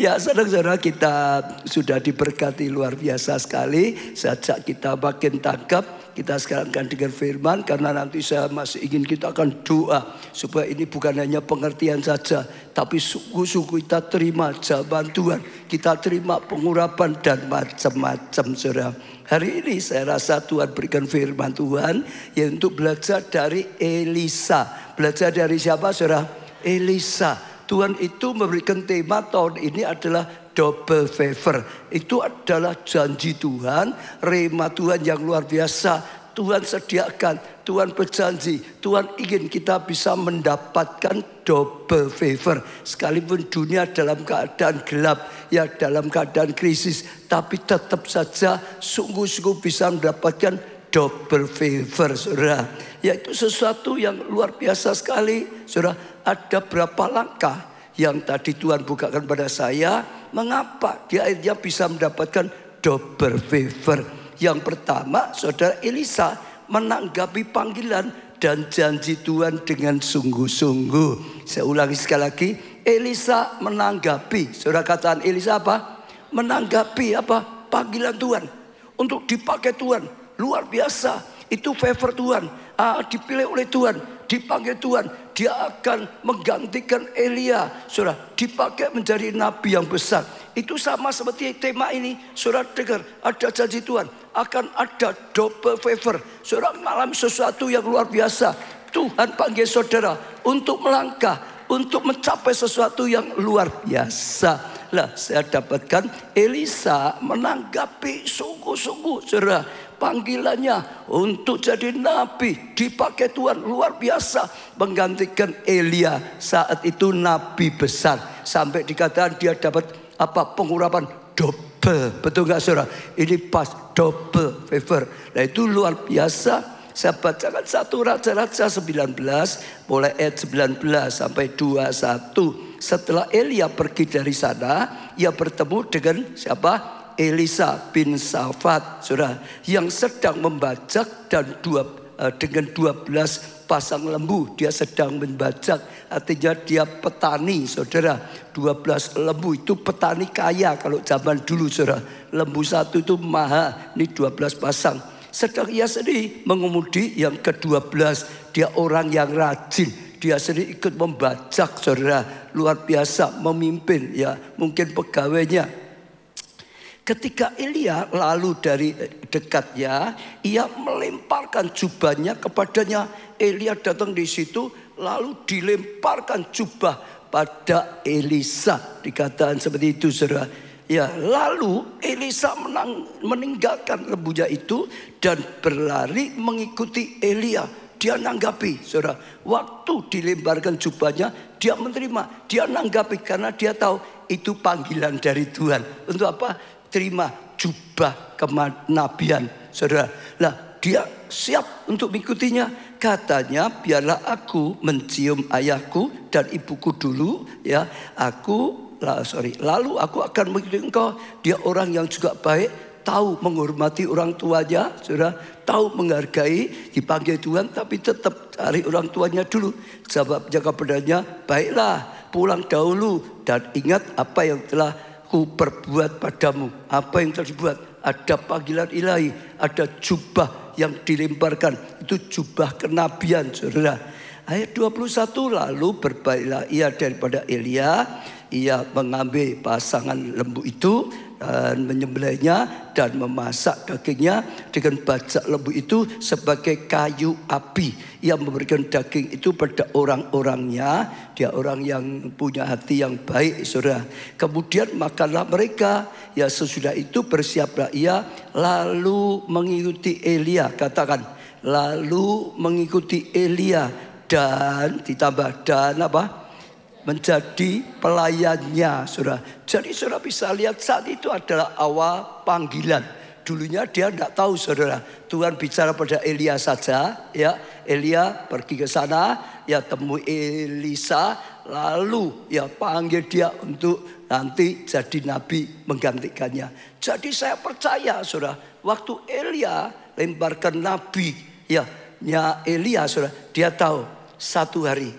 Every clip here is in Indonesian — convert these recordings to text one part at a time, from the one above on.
Ya, saudara-saudara, kita sudah diberkati luar biasa sekali. Sejak kita makin tangkap, kita sekarang akan dengar firman. Karena nanti saya masih ingin kita akan doa. Supaya ini bukan hanya pengertian saja, tapi sungguh-sungguh kita terima jawaban Tuhan. Kita terima pengurapan dan macam-macam, saudara. Hari ini saya rasa Tuhan berikan firman Tuhan, yaitu belajar dari Elisa. Belajar dari siapa, saudara? Elisa. Tuhan itu memberikan tema tahun ini adalah double favor. Itu adalah janji Tuhan, rema Tuhan yang luar biasa. Tuhan sediakan, Tuhan berjanji, Tuhan ingin kita bisa mendapatkan double favor. Sekalipun dunia dalam keadaan gelap, ya dalam keadaan krisis, tapi tetap saja sungguh-sungguh bisa mendapatkan double favor, saudara. Yaitu sesuatu yang luar biasa sekali, saudara. Ada berapa langkah yang tadi Tuhan bukakan pada saya, mengapa dia akhirnya bisa mendapatkan double favor. Yang pertama, saudara, Elisa menanggapi panggilan dan janji Tuhan dengan sungguh-sungguh. Saya ulangi sekali lagi, Elisa menanggapi. Saudara, kataan Elisa apa? Menanggapi apa? Panggilan Tuhan untuk dipakai Tuhan. Luar biasa, itu favor Tuhan. Dipilih oleh Tuhan, dipanggil Tuhan, dia akan menggantikan Elia. Saudara, dipakai menjadi nabi yang besar. Itu sama seperti tema ini. Saudara dengar, ada janji Tuhan, akan ada double favor. Saudara mengalami sesuatu yang luar biasa. Tuhan panggil saudara untuk melangkah, untuk mencapai sesuatu yang luar biasa. Lah, saya dapatkan Elisa menanggapi sungguh-sungguh, saudara. Panggilannya untuk jadi nabi, dipakai Tuhan luar biasa, menggantikan Elia saat itu nabi besar. Sampai dikatakan dia dapat apa? Pengurapan double. Betul gak, saudara? Ini pas double favor. Nah, itu luar biasa. Saya bacakan 1 Raja-Raja 19 mulai ayat 19 sampai 21. Setelah Elia pergi dari sana, ia bertemu dengan siapa? Elisa bin Safat, saudara, yang sedang membajak dan dengan 12 pasang lembu. Dia sedang membajak, artinya dia petani, saudara. 12 lembu itu petani kaya kalau zaman dulu, saudara. Lembu satu itu mahal, ini 12 pasang. Sedang ia sendiri mengemudi yang ke-12. Dia orang yang rajin. Dia sendiri ikut membajak, saudara. Luar biasa, memimpin, ya mungkin pegawainya. Ketika Elia lalu dari dekatnya, ia melemparkan jubahnya kepadanya. Elia datang di situ, lalu dilemparkan jubah pada Elisa. Dikatakan seperti itu, saudara. Ya, lalu Elisa meninggalkan lembunya itu dan berlari mengikuti Elia. Dia nanggapi, saudara. Waktu dilemparkan jubahnya, dia menerima, dia nanggapi karena dia tahu itu panggilan dari Tuhan. Untuk apa? Terima jubah kenabian, saudara. Lah, dia siap untuk mengikutinya. Katanya, biarlah aku mencium ayahku dan ibuku dulu, ya. Lalu aku akan mengikuti engkau. Dia orang yang juga baik, tahu menghormati orang tuanya, saudara. Tahu menghargai, dipanggil Tuhan, tapi tetap cari orang tuanya dulu. Jawab jaga padanya, baiklah, pulang dahulu dan ingat apa yang telah ku perbuat padamu. Apa yang telah dibuat? Ada panggilan ilahi, ada jubah yang dilemparkan. Itu jubah kenabian, saudara. Ayat 21, lalu berbaliklah ia daripada Elia. Ia mengambil pasangan lembu itu dan menyembelihnya dan memasak dagingnya dengan bajak lembu itu sebagai kayu api. Ia memberikan daging itu pada orang-orangnya. Dia orang yang punya hati yang baik, saudara. Kemudian makanlah mereka. Ya, sesudah itu bersiaplah ia lalu mengikuti Elia. Katakan, lalu mengikuti Elia dan ditambah dan apa? Menjadi pelayannya, saudara. Jadi saudara bisa lihat saat itu adalah awal panggilan. Dulunya dia tidak tahu, saudara. Tuhan bicara pada Elia saja, ya. Elia pergi ke sana, ya temui Elisa, lalu ya panggil dia untuk nanti jadi nabi menggantikannya. Jadi saya percaya, saudara, waktu Elia lemparkan nabi, ya Elia, saudara, dia tahu satu hari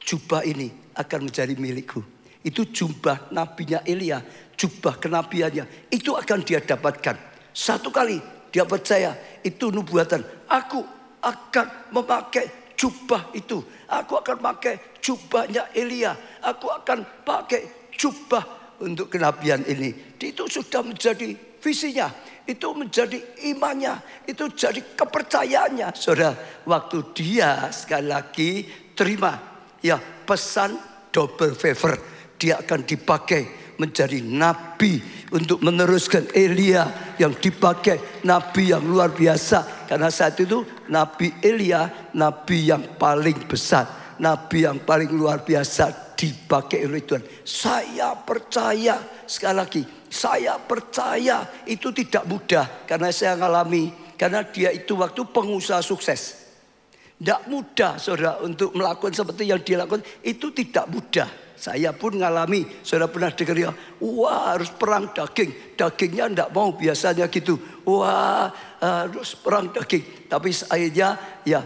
jubah ini akan menjadi milikku. Itu jubah nabinya Elia, jubah kenabiannya. Itu akan dia dapatkan. Satu kali dia percaya itu nubuatan. Aku akan memakai jubah itu. Aku akan pakai jubahnya Elia. Aku akan pakai jubah untuk kenabian ini. Itu sudah menjadi visinya. Itu menjadi imannya. Itu jadi kepercayaannya. Saudara, waktu dia sekali lagi terima ya pesan double favor, dia akan dipakai menjadi nabi untuk meneruskan Elia yang dipakai nabi yang luar biasa. Karena saat itu nabi Elia nabi yang paling besar, nabi yang paling luar biasa dipakai oleh Tuhan. Saya percaya, sekali lagi saya percaya itu tidak mudah. Karena saya mengalami, karena dia itu waktu pengusaha sukses. Tidak mudah saudara untuk melakukan seperti yang dia lakukan. Itu tidak mudah. Saya pun mengalami. Saudara pernah dengar ya, wah harus perang daging. Dagingnya tidak mau biasanya gitu. Wah harus perang daging. Tapi akhirnya ya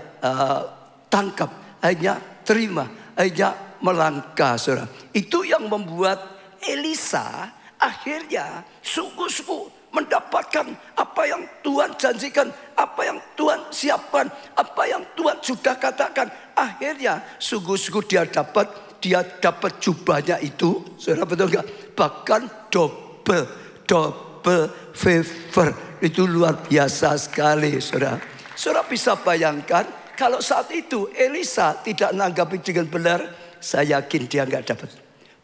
tangkap. Akhirnya terima. Akhirnya melangkah saudara. Itu yang membuat Elisa akhirnya sungguh-sungguh mendapatkan apa yang Tuhan janjikan, apa yang Tuhan siapkan, apa yang Tuhan sudah katakan. Akhirnya sungguh-sungguh dia dapat jubahnya itu, saudara, betul enggak? Bahkan double favor. Itu luar biasa sekali, saudara. Saudara bisa bayangkan kalau saat itu Elisa tidak menanggapi dengan benar, saya yakin dia enggak dapat.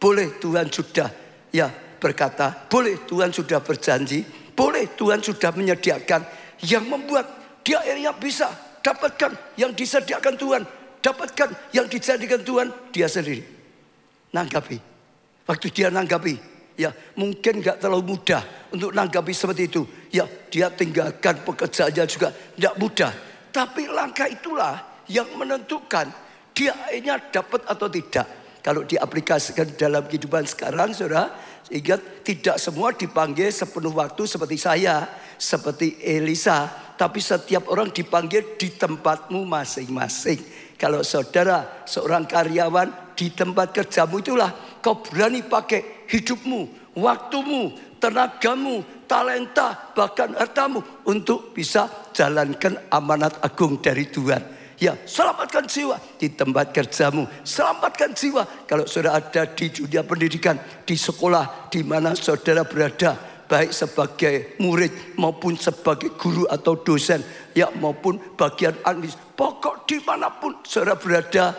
Boleh Tuhan sudah ya berkata, boleh Tuhan sudah berjanji, boleh Tuhan sudah menyediakan, yang membuat dia akhirnya bisa dapatkan yang disediakan Tuhan, dapatkan yang dijadikan Tuhan, dia sendiri nanggapi. Waktu dia nanggapi, ya mungkin gak terlalu mudah untuk nanggapi seperti itu. Ya dia tinggalkan pekerjaannya juga tidak mudah. Tapi langkah itulah yang menentukan dia akhirnya dapat atau tidak. Kalau diaplikasikan dalam kehidupan sekarang, saudara, ingat tidak semua dipanggil sepenuh waktu seperti saya, seperti Elisa. Tapi setiap orang dipanggil di tempatmu masing-masing. Kalau saudara seorang karyawan di tempat kerjamu, itulah kau berani pakai hidupmu, waktumu, tenagamu, talenta, bahkan hartamu untuk bisa jalankan amanat agung dari Tuhan. Ya, selamatkan jiwa di tempat kerjamu, selamatkan jiwa kalau saudara ada di dunia pendidikan, di sekolah, di mana saudara berada, baik sebagai murid maupun sebagai guru atau dosen, ya maupun bagian admin. Pokok dimanapun saudara berada,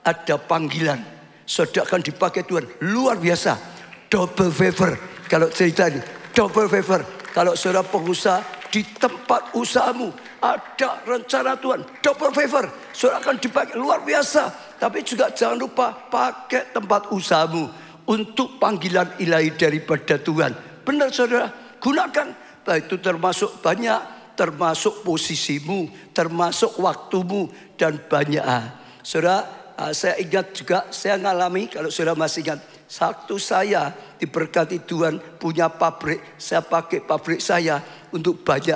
ada panggilan. Saudara akan dipakai Tuhan luar biasa. Double favor kalau cerita ini, double favor kalau saudara pengusaha. Di tempat usahamu ada rencana Tuhan, double favor. Saudara akan dipakai luar biasa. Tapi juga jangan lupa pakai tempat usahamu untuk panggilan ilahi daripada Tuhan. Benar saudara, gunakan. Baik itu termasuk banyak, termasuk posisimu, termasuk waktumu, dan banyak. Saudara, saya ingat juga, saya ngalami, kalau saudara masih ingat, waktu saya diberkati Tuhan punya pabrik, saya pakai pabrik saya untuk banyak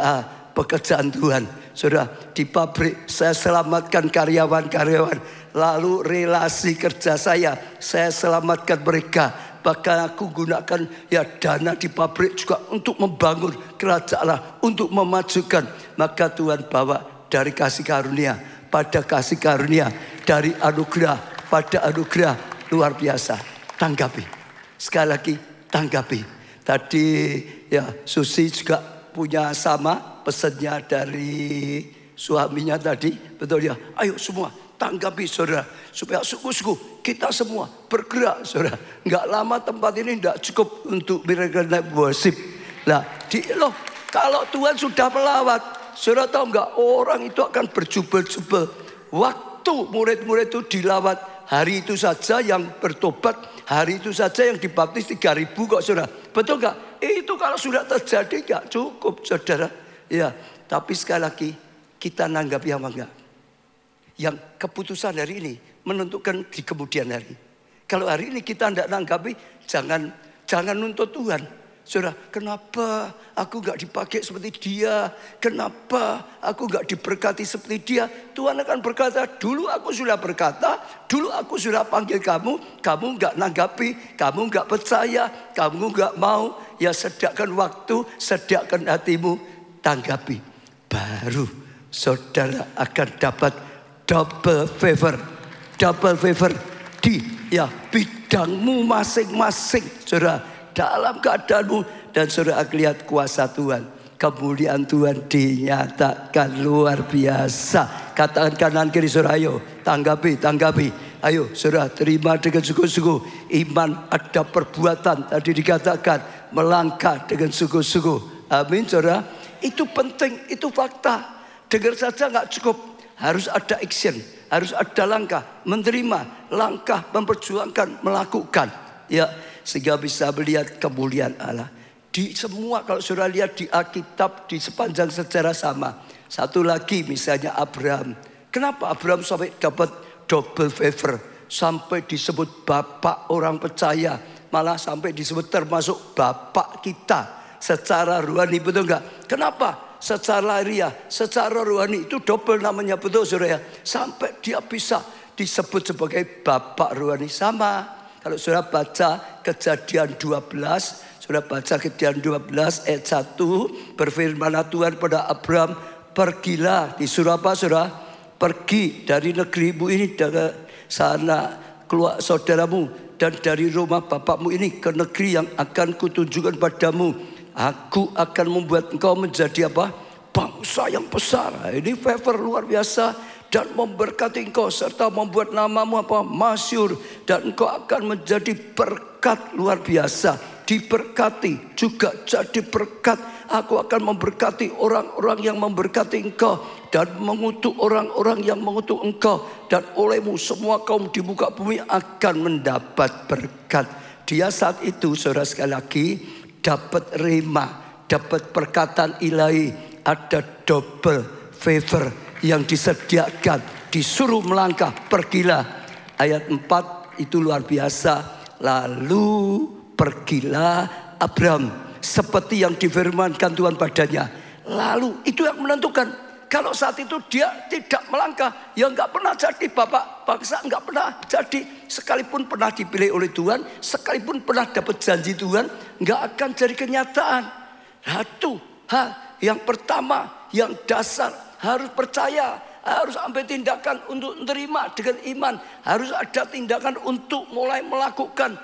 pekerjaan Tuhan. Saudara, di pabrik saya selamatkan karyawan-karyawan, lalu relasi kerja saya selamatkan mereka. Bahkan aku gunakan ya dana di pabrik juga untuk membangun kerajaan Allah, untuk memajukan. Maka Tuhan bawa dari kasih karunia pada kasih karunia, dari anugerah pada anugerah, luar biasa. Tanggapi, sekali lagi tanggapi. Tadi ya Susi juga punya sama pesannya dari suaminya tadi, betul ya. Ayo semua tanggapi saudara, supaya sungguh-sungguh kita semua bergerak saudara. Enggak lama tempat ini enggak cukup untuk miracle night worship. Nah, loh, kalau Tuhan sudah melawat, saudara tahu enggak, orang itu akan berjubel-jubel. Waktu murid-murid itu dilawat, hari itu saja yang bertobat, hari itu saja yang dibaptis 3.000 kok saudara. Betul enggak? Itu kalau sudah terjadi enggak cukup saudara. Ya, tapi sekali lagi kita nanggapi apa enggak? Yang keputusan hari ini menentukan di kemudian hari. Kalau hari ini kita tidak nanggapi, jangan nuntut Tuhan. Saudara, kenapa aku gak dipakai seperti dia? Kenapa aku gak diberkati seperti dia? Tuhan akan berkata, dulu aku sudah berkata, dulu aku sudah panggil kamu, kamu gak nanggapi, kamu gak percaya, kamu gak mau. Ya sediakan waktu, sediakan hatimu, tanggapi. Baru saudara akan dapat double favor di bidangmu masing-masing, saudara. Dalam keadaanmu, dan saudara akan lihat kuasa Tuhan, kemuliaan Tuhan dinyatakan luar biasa. Katakan kanan kiri saudara, ayo tanggapi. Ayo saudara, terima dengan sungguh-sungguh. Iman ada perbuatan, tadi dikatakan melangkah dengan sungguh-sungguh. Amin saudara. Itu penting, itu fakta. Dengar saja nggak cukup, harus ada action, harus ada langkah, menerima langkah, memperjuangkan, melakukan. Ya, sehingga bisa melihat kemuliaan Allah. Di semua, kalau saudara lihat di Alkitab, di sepanjang sejarah sama. Satu lagi misalnya Abraham. Kenapa Abraham sampai dapat double favor? Sampai disebut bapak orang percaya. Malah sampai disebut termasuk bapak kita. Secara rohani, betul enggak? Kenapa? Secara lahiriah, secara rohani itu double namanya, betul saudara ya. Sampai dia bisa disebut sebagai bapak rohani. Sama. Kalau saudara baca Kejadian 12, saudara baca Kejadian 12 ayat 1, berfirmanlah Tuhan pada Abraham, pergilah. Disuruh apa saudara? Pergi dari negerimu ini, dari sana keluar saudaramu, dan dari rumah bapakmu ini ke negeri yang akan kutunjukkan padamu. Aku akan membuat engkau menjadi apa? Bangsa yang besar. Ini favor luar biasa. Dan memberkati engkau serta membuat namamu apa? Masyhur. Dan engkau akan menjadi berkat luar biasa. Diberkati juga jadi berkat. Aku akan memberkati orang-orang yang memberkati engkau, dan mengutuk orang-orang yang mengutuk engkau. Dan olehmu semua kaum di muka bumi akan mendapat berkat. Dia saat itu saudara sekali lagi dapat rema, dapat perkataan ilahi. Ada double favor yang disediakan, disuruh melangkah, pergilah. Ayat 4 itu luar biasa. Lalu pergilah Abraham seperti yang difirmankan Tuhan padanya. Lalu itu yang menentukan. Kalau saat itu dia tidak melangkah, ya nggak pernah jadi bapak bangsa, nggak pernah jadi. Sekalipun pernah dipilih oleh Tuhan, sekalipun pernah dapat janji Tuhan, nggak akan jadi kenyataan. Satu hal yang pertama, yang dasar, harus percaya, harus ambil tindakan untuk menerima dengan iman. Harus ada tindakan untuk mulai melakukan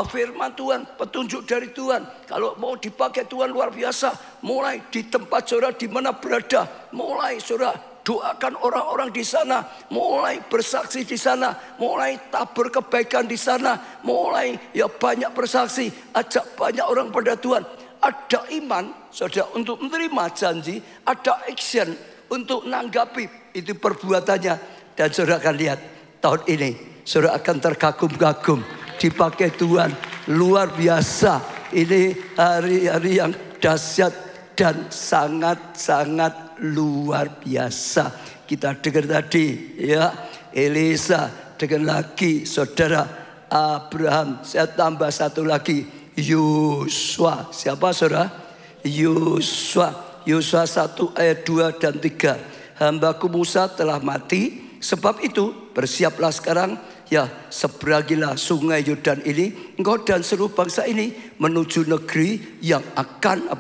firman Tuhan, petunjuk dari Tuhan. Kalau mau dipakai Tuhan luar biasa, mulai di tempat saudara di mana berada, mulai saudara doakan orang-orang di sana, mulai bersaksi di sana, mulai tabur kebaikan di sana, mulai banyak bersaksi, ajak banyak orang pada Tuhan. Ada iman saudara untuk menerima janji, ada action untuk nanggapi itu perbuatannya. Dan saudara akan lihat tahun ini saudara akan terkagum-kagum dipakai Tuhan luar biasa. Ini hari-hari yang dahsyat dan sangat-sangat luar biasa. Kita dengar tadi Elisa, dengan lagi saudara Abraham. Saya tambah satu lagi, Yosua. Siapa saudara? Yosua. Yosua 1 ayat 2 dan 3. Hambaku Musa telah mati, sebab itu bersiaplah sekarang, seberangilah sungai Yordan ini, engkau dan seluruh bangsa ini menuju negeri yang akan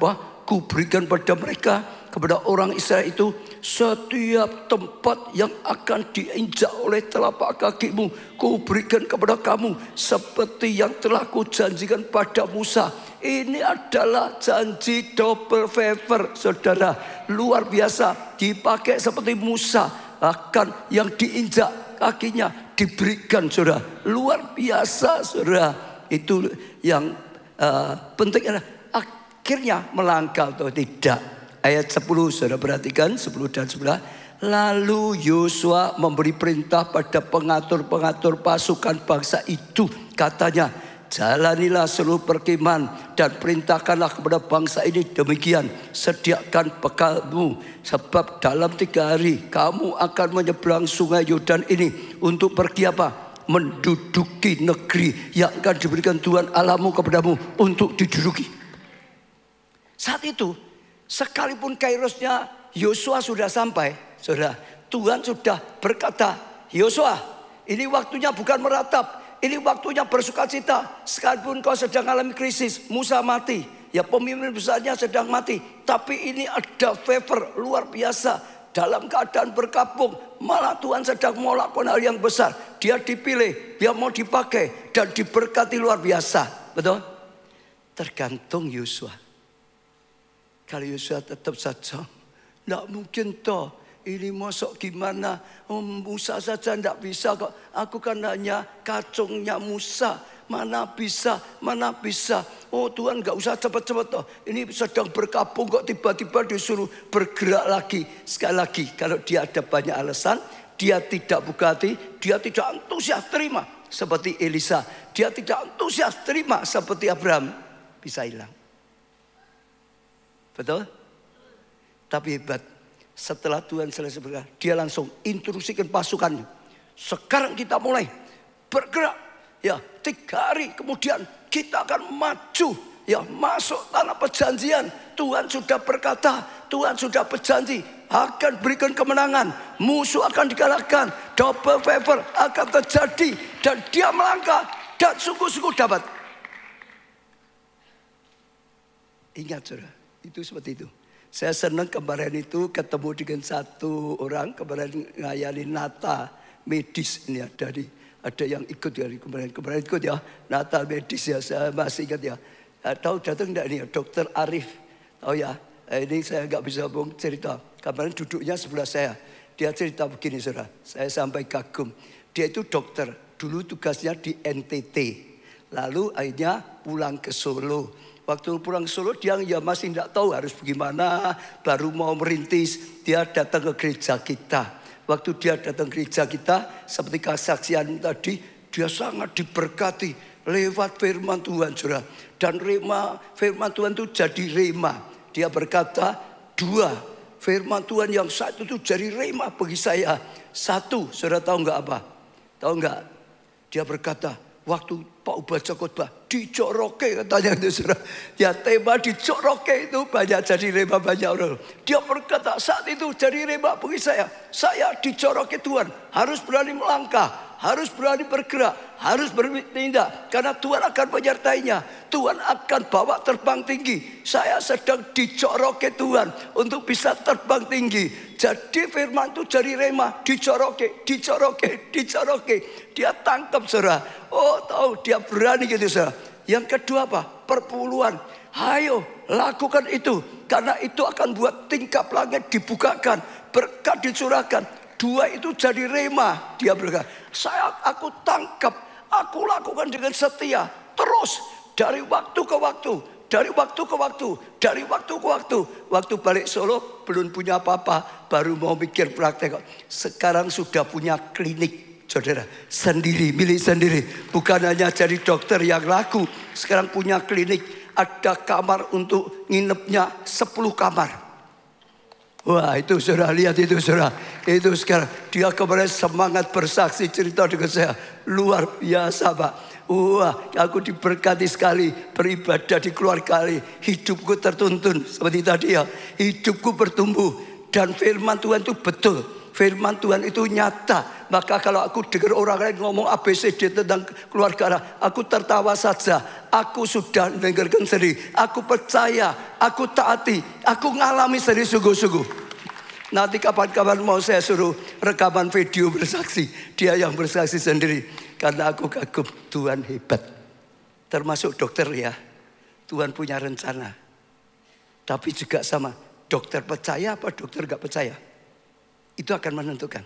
kuberikan pada mereka, kepada orang Israel itu. Setiap tempat yang akan diinjak oleh telapak kakimu, kuberikan kepada kamu seperti yang telah kujanjikan pada Musa. Ini adalah janji double favor saudara, luar biasa. Dipakai seperti Musa, akan yang diinjak kakinya diberikan saudara, luar biasa saudara. Itu yang penting adalah akhirnya melangkah atau tidak. Ayat 10 saudara perhatikan, 10 dan 11. Lalu Yosua memberi perintah pada pengatur-pengatur pasukan bangsa itu, katanya, jalanilah seluruh perkemahan dan perintahkanlah kepada bangsa ini demikian, sediakan bekalmu, sebab dalam 3 hari kamu akan menyeberang sungai Yordan ini untuk pergi menduduki negeri yang akan diberikan Tuhan Allahmu kepadamu untuk diduduki. Saat itu, sekalipun kairosnya Yosua sudah sampai, saudara, Tuhan sudah berkata, Yosua, ini waktunya bukan meratap, ini waktunya bersukacita. Sekalipun kau sedang alami krisis, Musa mati, ya pemimpin besarnya sedang mati, tapi ini ada favor luar biasa. Dalam keadaan berkabung, malah Tuhan sedang mau lakukan hal yang besar. Dia dipilih, dia mau dipakai dan diberkati luar biasa. Betul? Tergantung Yosua. Kalau Yosua tetap saja, tidak mungkin toh. Ini masuk gimana? Musa saja tidak bisa kok. Aku kan hanya kacungnya Musa. Mana bisa, mana bisa. Oh Tuhan gak usah cepat-cepat toh. Ini sedang berkabung kok tiba-tiba disuruh bergerak lagi. Sekali lagi, kalau dia ada banyak alasan, dia tidak buka hati, dia tidak antusias terima. Seperti Elisa, dia tidak antusias terima seperti Abraham. Bisa hilang. Betul? Tapi hebat. Setelah Tuhan selesai bergerak, dia langsung instruksikan pasukannya. Sekarang kita mulai bergerak. Ya, 3 hari kemudian kita akan maju. Ya, masuk tanah perjanjian. Tuhan sudah berkata, Tuhan sudah berjanji akan berikan kemenangan. Musuh akan dikalahkan. Double favor akan terjadi. Dan dia melangkah dan sungguh-sungguh dapat. Ingat saudara, itu seperti itu. Saya senang kemarin itu ketemu dengan satu orang. Kemarin ngayalin Nata medis ini ada yang ikut dari kemarin ikut ya. Natal medis ya, saya masih ingat ya. Tahu datang enggak nih Dokter Arif. Tahu ya, ini saya nggak bisa bohong cerita. Kemarin duduknya sebelah saya. Dia cerita begini saudara, saya sampai kagum. Dia itu dokter, dulu tugasnya di NTT. Lalu akhirnya pulang ke Solo. Waktu pulang ke Solo dia ya masih tidak tahu harus bagaimana. Baru mau merintis, dia datang ke gereja kita. Waktu dia datang ke gereja kita, seperti kesaksian tadi, dia sangat diberkati lewat firman Tuhan, saudara. Dan firman Tuhan itu jadi rema. Dia berkata 2 firman Tuhan yang satu itu jadi rema bagi saya. 1, saudara tahu nggak apa? Tahu nggak? Dia berkata, waktu Pak baca khotbah dicoroke katanya itu saudara. Ya tema dicoroke itu banyak jadi rema banyak orang. Dia berkata saat itu jadi rema bagi saya. Saya dicoroke Tuhan. Harus berani melangkah. Harus berani bergerak. Harus bertindak. Karena Tuhan akan menyertainya. Tuhan akan bawa terbang tinggi. Saya sedang dicoroke Tuhan. Untuk bisa terbang tinggi. Jadi firman itu jadi rema. Dicoroke. Dia tangkap saudara. Oh tahu dia berani gitu saudara. Yang kedua apa? Perpuluhan. Ayo lakukan itu. Karena itu akan buat tingkap langit dibukakan. Berkat dicurahkan. 2 itu jadi rema. Dia berkata, aku tangkap. Aku lakukan dengan setia. Terus dari waktu ke waktu. Dari waktu ke waktu. Waktu balik Solo belum punya apa-apa. Baru mau mikir praktek. Sekarang sudah punya klinik. Saudara, sendiri, milik sendiri. Bukan hanya jadi dokter yang laku. Sekarang punya klinik. Ada kamar untuk nginepnya 10 kamar. Wah itu saudara, lihat itu saudara. Itu sekarang dia kemarin semangat bersaksi cerita dengan saya. Luar biasa Pak. Wah aku diberkati sekali. Beribadah di keluarga kali. Hidupku tertuntun. Seperti tadi ya. Hidupku bertumbuh. Dan firman Tuhan itu betul. Firman Tuhan itu nyata. Maka kalau aku dengar orang lain ngomong ABCD tentang keluarga, aku tertawa saja. Aku sudah dengarkan sendiri. Aku percaya, aku taati, aku ngalami sendiri sungguh-sungguh. Nanti kapan-kapan mau saya suruh rekaman video bersaksi. Dia yang bersaksi sendiri. Karena aku kagum, Tuhan hebat. Termasuk dokter ya. Tuhan punya rencana. Tapi juga sama, dokter percaya apa dokter gak percaya. Itu akan menentukan.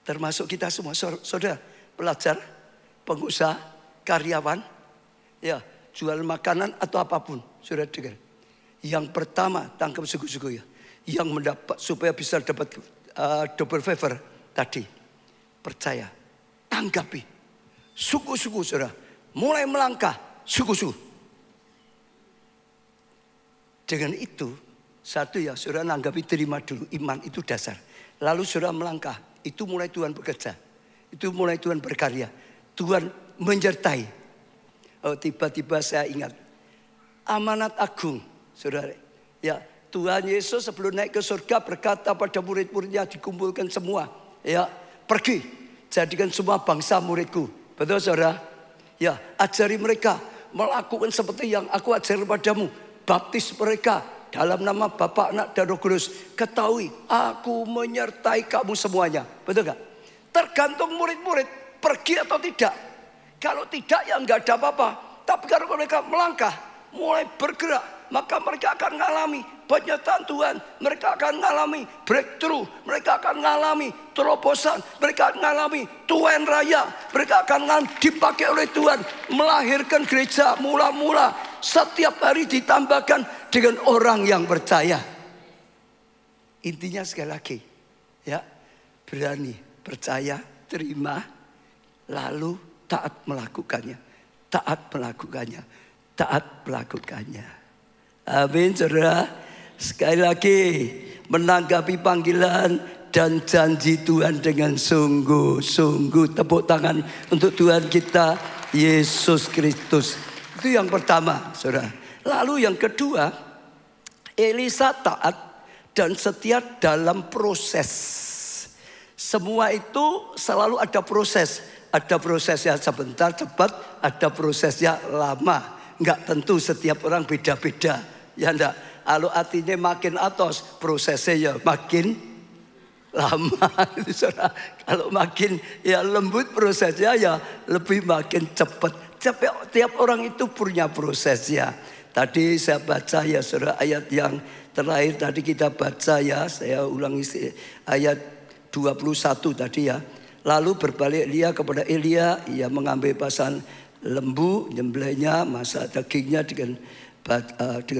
Termasuk kita semua, saudara, pelajar, pengusaha, karyawan, ya, jual makanan atau apapun, saudara dengar. Yang pertama tangkap sungguh-sungguh ya, yang mendapat supaya bisa dapat double favor tadi, percaya, tanggapi, sungguh-sungguh saudara, mulai melangkah, sungguh-sungguh. Dengan itu, satu ya, saudara nanggapi, terima dulu, iman itu dasar. Lalu saudara melangkah, itu mulai Tuhan bekerja. Itu mulai Tuhan berkarya. Tuhan menyertai. Oh, tiba-tiba saya ingat. Amanat agung. Saudara, ya Tuhan Yesus sebelum naik ke surga berkata pada murid-muridnya, dikumpulkan semua, ya pergi jadikan semua bangsa muridku. Betul saudara? Ya, ajari mereka melakukan seperti yang aku ajar padamu. Baptis mereka dalam nama Bapa, Anak, dan Roh Kudus. Ketahui aku menyertai kamu semuanya. Betul gak? Tergantung murid-murid pergi atau tidak. Kalau tidak ya enggak ada apa-apa. Tapi kalau mereka melangkah, mulai bergerak, maka mereka akan mengalami penyertaan Tuhan. Mereka akan mengalami breakthrough. Mereka akan mengalami terobosan. Mereka akan mengalami tuan raya. Mereka akan dipakai oleh Tuhan. Melahirkan gereja mula-mula. Setiap hari ditambahkan dengan orang yang percaya. Intinya sekali lagi, ya, berani, percaya, terima, lalu taat melakukannya. Taat melakukannya. Taat melakukannya. Amin, saudara. Sekali lagi, menanggapi panggilan dan janji Tuhan dengan sungguh-sungguh. Tepuk tangan untuk Tuhan kita, Yesus Kristus. Itu yang pertama, saudara. Lalu yang kedua, Elisa taat dan setia dalam proses. Semua itu selalu ada proses. Ada prosesnya sebentar, cepat. Ada prosesnya lama. Enggak tentu, setiap orang beda-beda. Ya enggak. Kalau artinya makin atas, prosesnya ya makin lama. Kalau makin ya lembut, prosesnya ya lebih makin cepat. Tiap orang itu punya prosesnya. Tadi saya baca ya saudara, ayat yang terakhir tadi kita baca ya. Saya ulangi ayat 21 tadi ya. Lalu berbalik Elia kepada Elia, ia mengambil pasan lembu, nyembelihnya, masak dagingnya dengan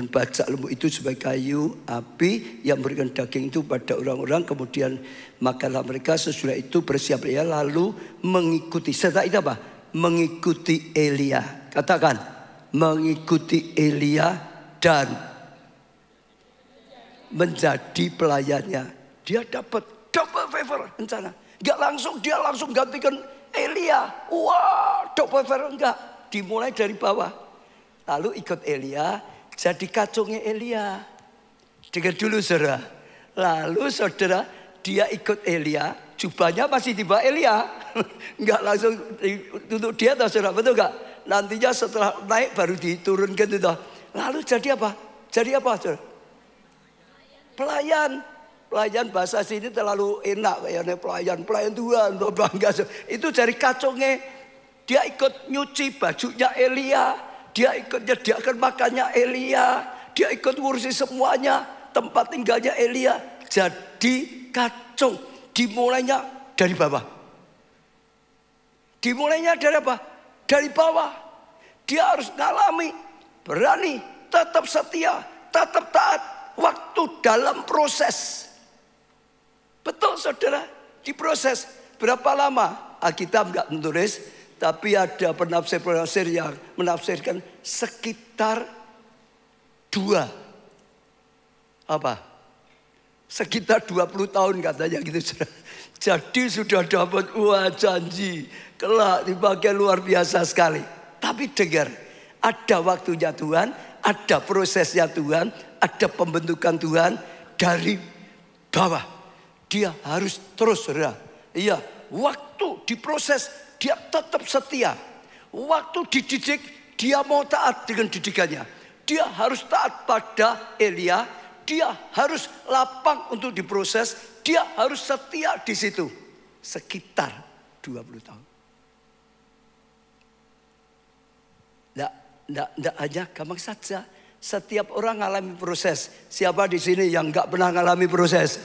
bajak lembu itu sebagai kayu api, yang memberikan daging itu pada orang-orang. Kemudian makanlah mereka. Sesudah itu bersiap Elia lalu mengikuti. Setelah itu apa? Mengikuti Elia. Katakan, mengikuti Elia dan menjadi pelayannya. Dia dapat double favor rencana. Enggak langsung, dia langsung gantikan Elia. Wah, double favor enggak. Dimulai dari bawah. Lalu ikut Elia, jadi kacungnya Elia. Dengar dulu saudara. Lalu saudara, dia ikut Elia, jubahnya masih di bawah Elia. Enggak langsung duduk dia atau saudara, betul enggak? Nantinya setelah naik baru diturunkan itu. Lalu jadi apa? Jadi apa saudara? Pelayan. Pelayan bahasa sini terlalu enak kayaknya, pelayan Tuhan, bangga. Itu dari kacungnya. Dia ikut nyuci bajunya Elia. Dia ikut nyediakan makannya Elia. Dia ikut ngurusi semuanya. Tempat tinggalnya Elia. Jadi kacung. Dimulainya dari bawah. Dimulainya dari apa? Dari bawah. Dia harus ngalami. Berani. Tetap setia. Tetap taat. Waktu dalam proses. Betul saudara. Diproses. Berapa lama? Alkitab enggak menulis. Tapi ada penafsir-penafsir yang menafsirkan sekitar 2. Apa? Sekitar 20 tahun katanya gitu. Jadi sudah dapat janji. Kelak dipakai luar biasa sekali. Tapi dengar. Ada waktunya Tuhan. Ada prosesnya Tuhan. Ada pembentukan Tuhan. Dari bawah. Dia harus terus. Iya. Waktu diproses. Dia tetap setia. Waktu dididik, dia mau taat dengan didikannya. Dia harus taat pada Elia. Dia harus lapang untuk diproses. Dia harus setia di situ. Sekitar 20 tahun. Tidak hanya gampang saja. Setiap orang mengalami proses. Siapa di sini yang nggak pernah mengalami proses?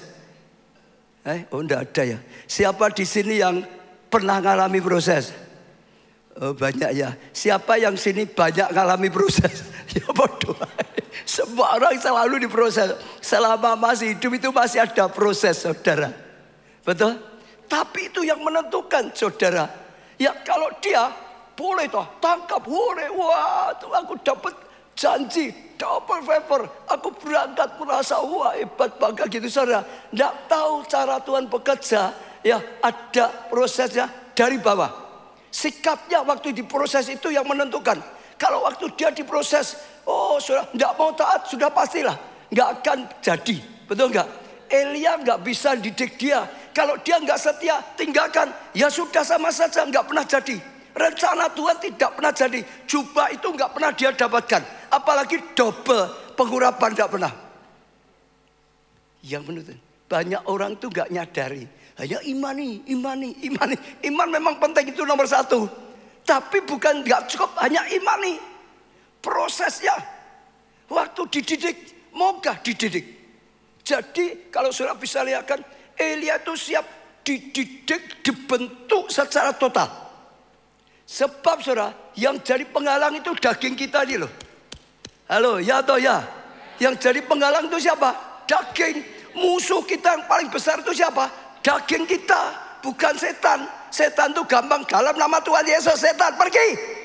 Oh enggak ada ya. Siapa di sini yang pernah mengalami proses? Oh banyak ya. Siapa yang sini banyak mengalami proses? Ya bodoh. Semua orang selalu diproses. Selama masih hidup itu masih ada proses saudara. Betul? Tapi itu yang menentukan saudara. Ya kalau dia boleh toh tangkap. Boleh. Wah tuh aku dapat janji. Double favor. Aku berangkat merasa wah hebat bangga gitu saudara. Tidak tahu cara Tuhan bekerja. Ya ada prosesnya dari bawah. Sikapnya waktu diproses itu yang menentukan. Kalau waktu dia diproses, oh Oh saudara, tidak mau taat sudah pastilah nggak akan jadi. Betul nggak? Elia nggak bisa didik dia. Kalau dia nggak setia, tinggalkan. Ya sudah sama saja nggak pernah jadi. Rencana Tuhan tidak pernah jadi. Jubah itu nggak pernah dia dapatkan. Apalagi double pengurapan nggak pernah. Yang menurut banyak orang itu nggak nyadari. Hanya imani. Iman memang penting, itu nomor satu. Tapi bukan nggak cukup hanya imani. Prosesnya. Waktu dididik, maukah dididik? Jadi kalau saudara bisa lihat kan, Elia itu siap dididik, dibentuk secara total. Sebab saudara, yang jadi penghalang itu daging kita ini loh. Halo, ya atau ya? Yang jadi penghalang itu siapa? Daging. Musuh kita yang paling besar itu siapa? Daging kita, bukan setan. Setan itu gampang, dalam nama Tuhan Yesus, setan pergi.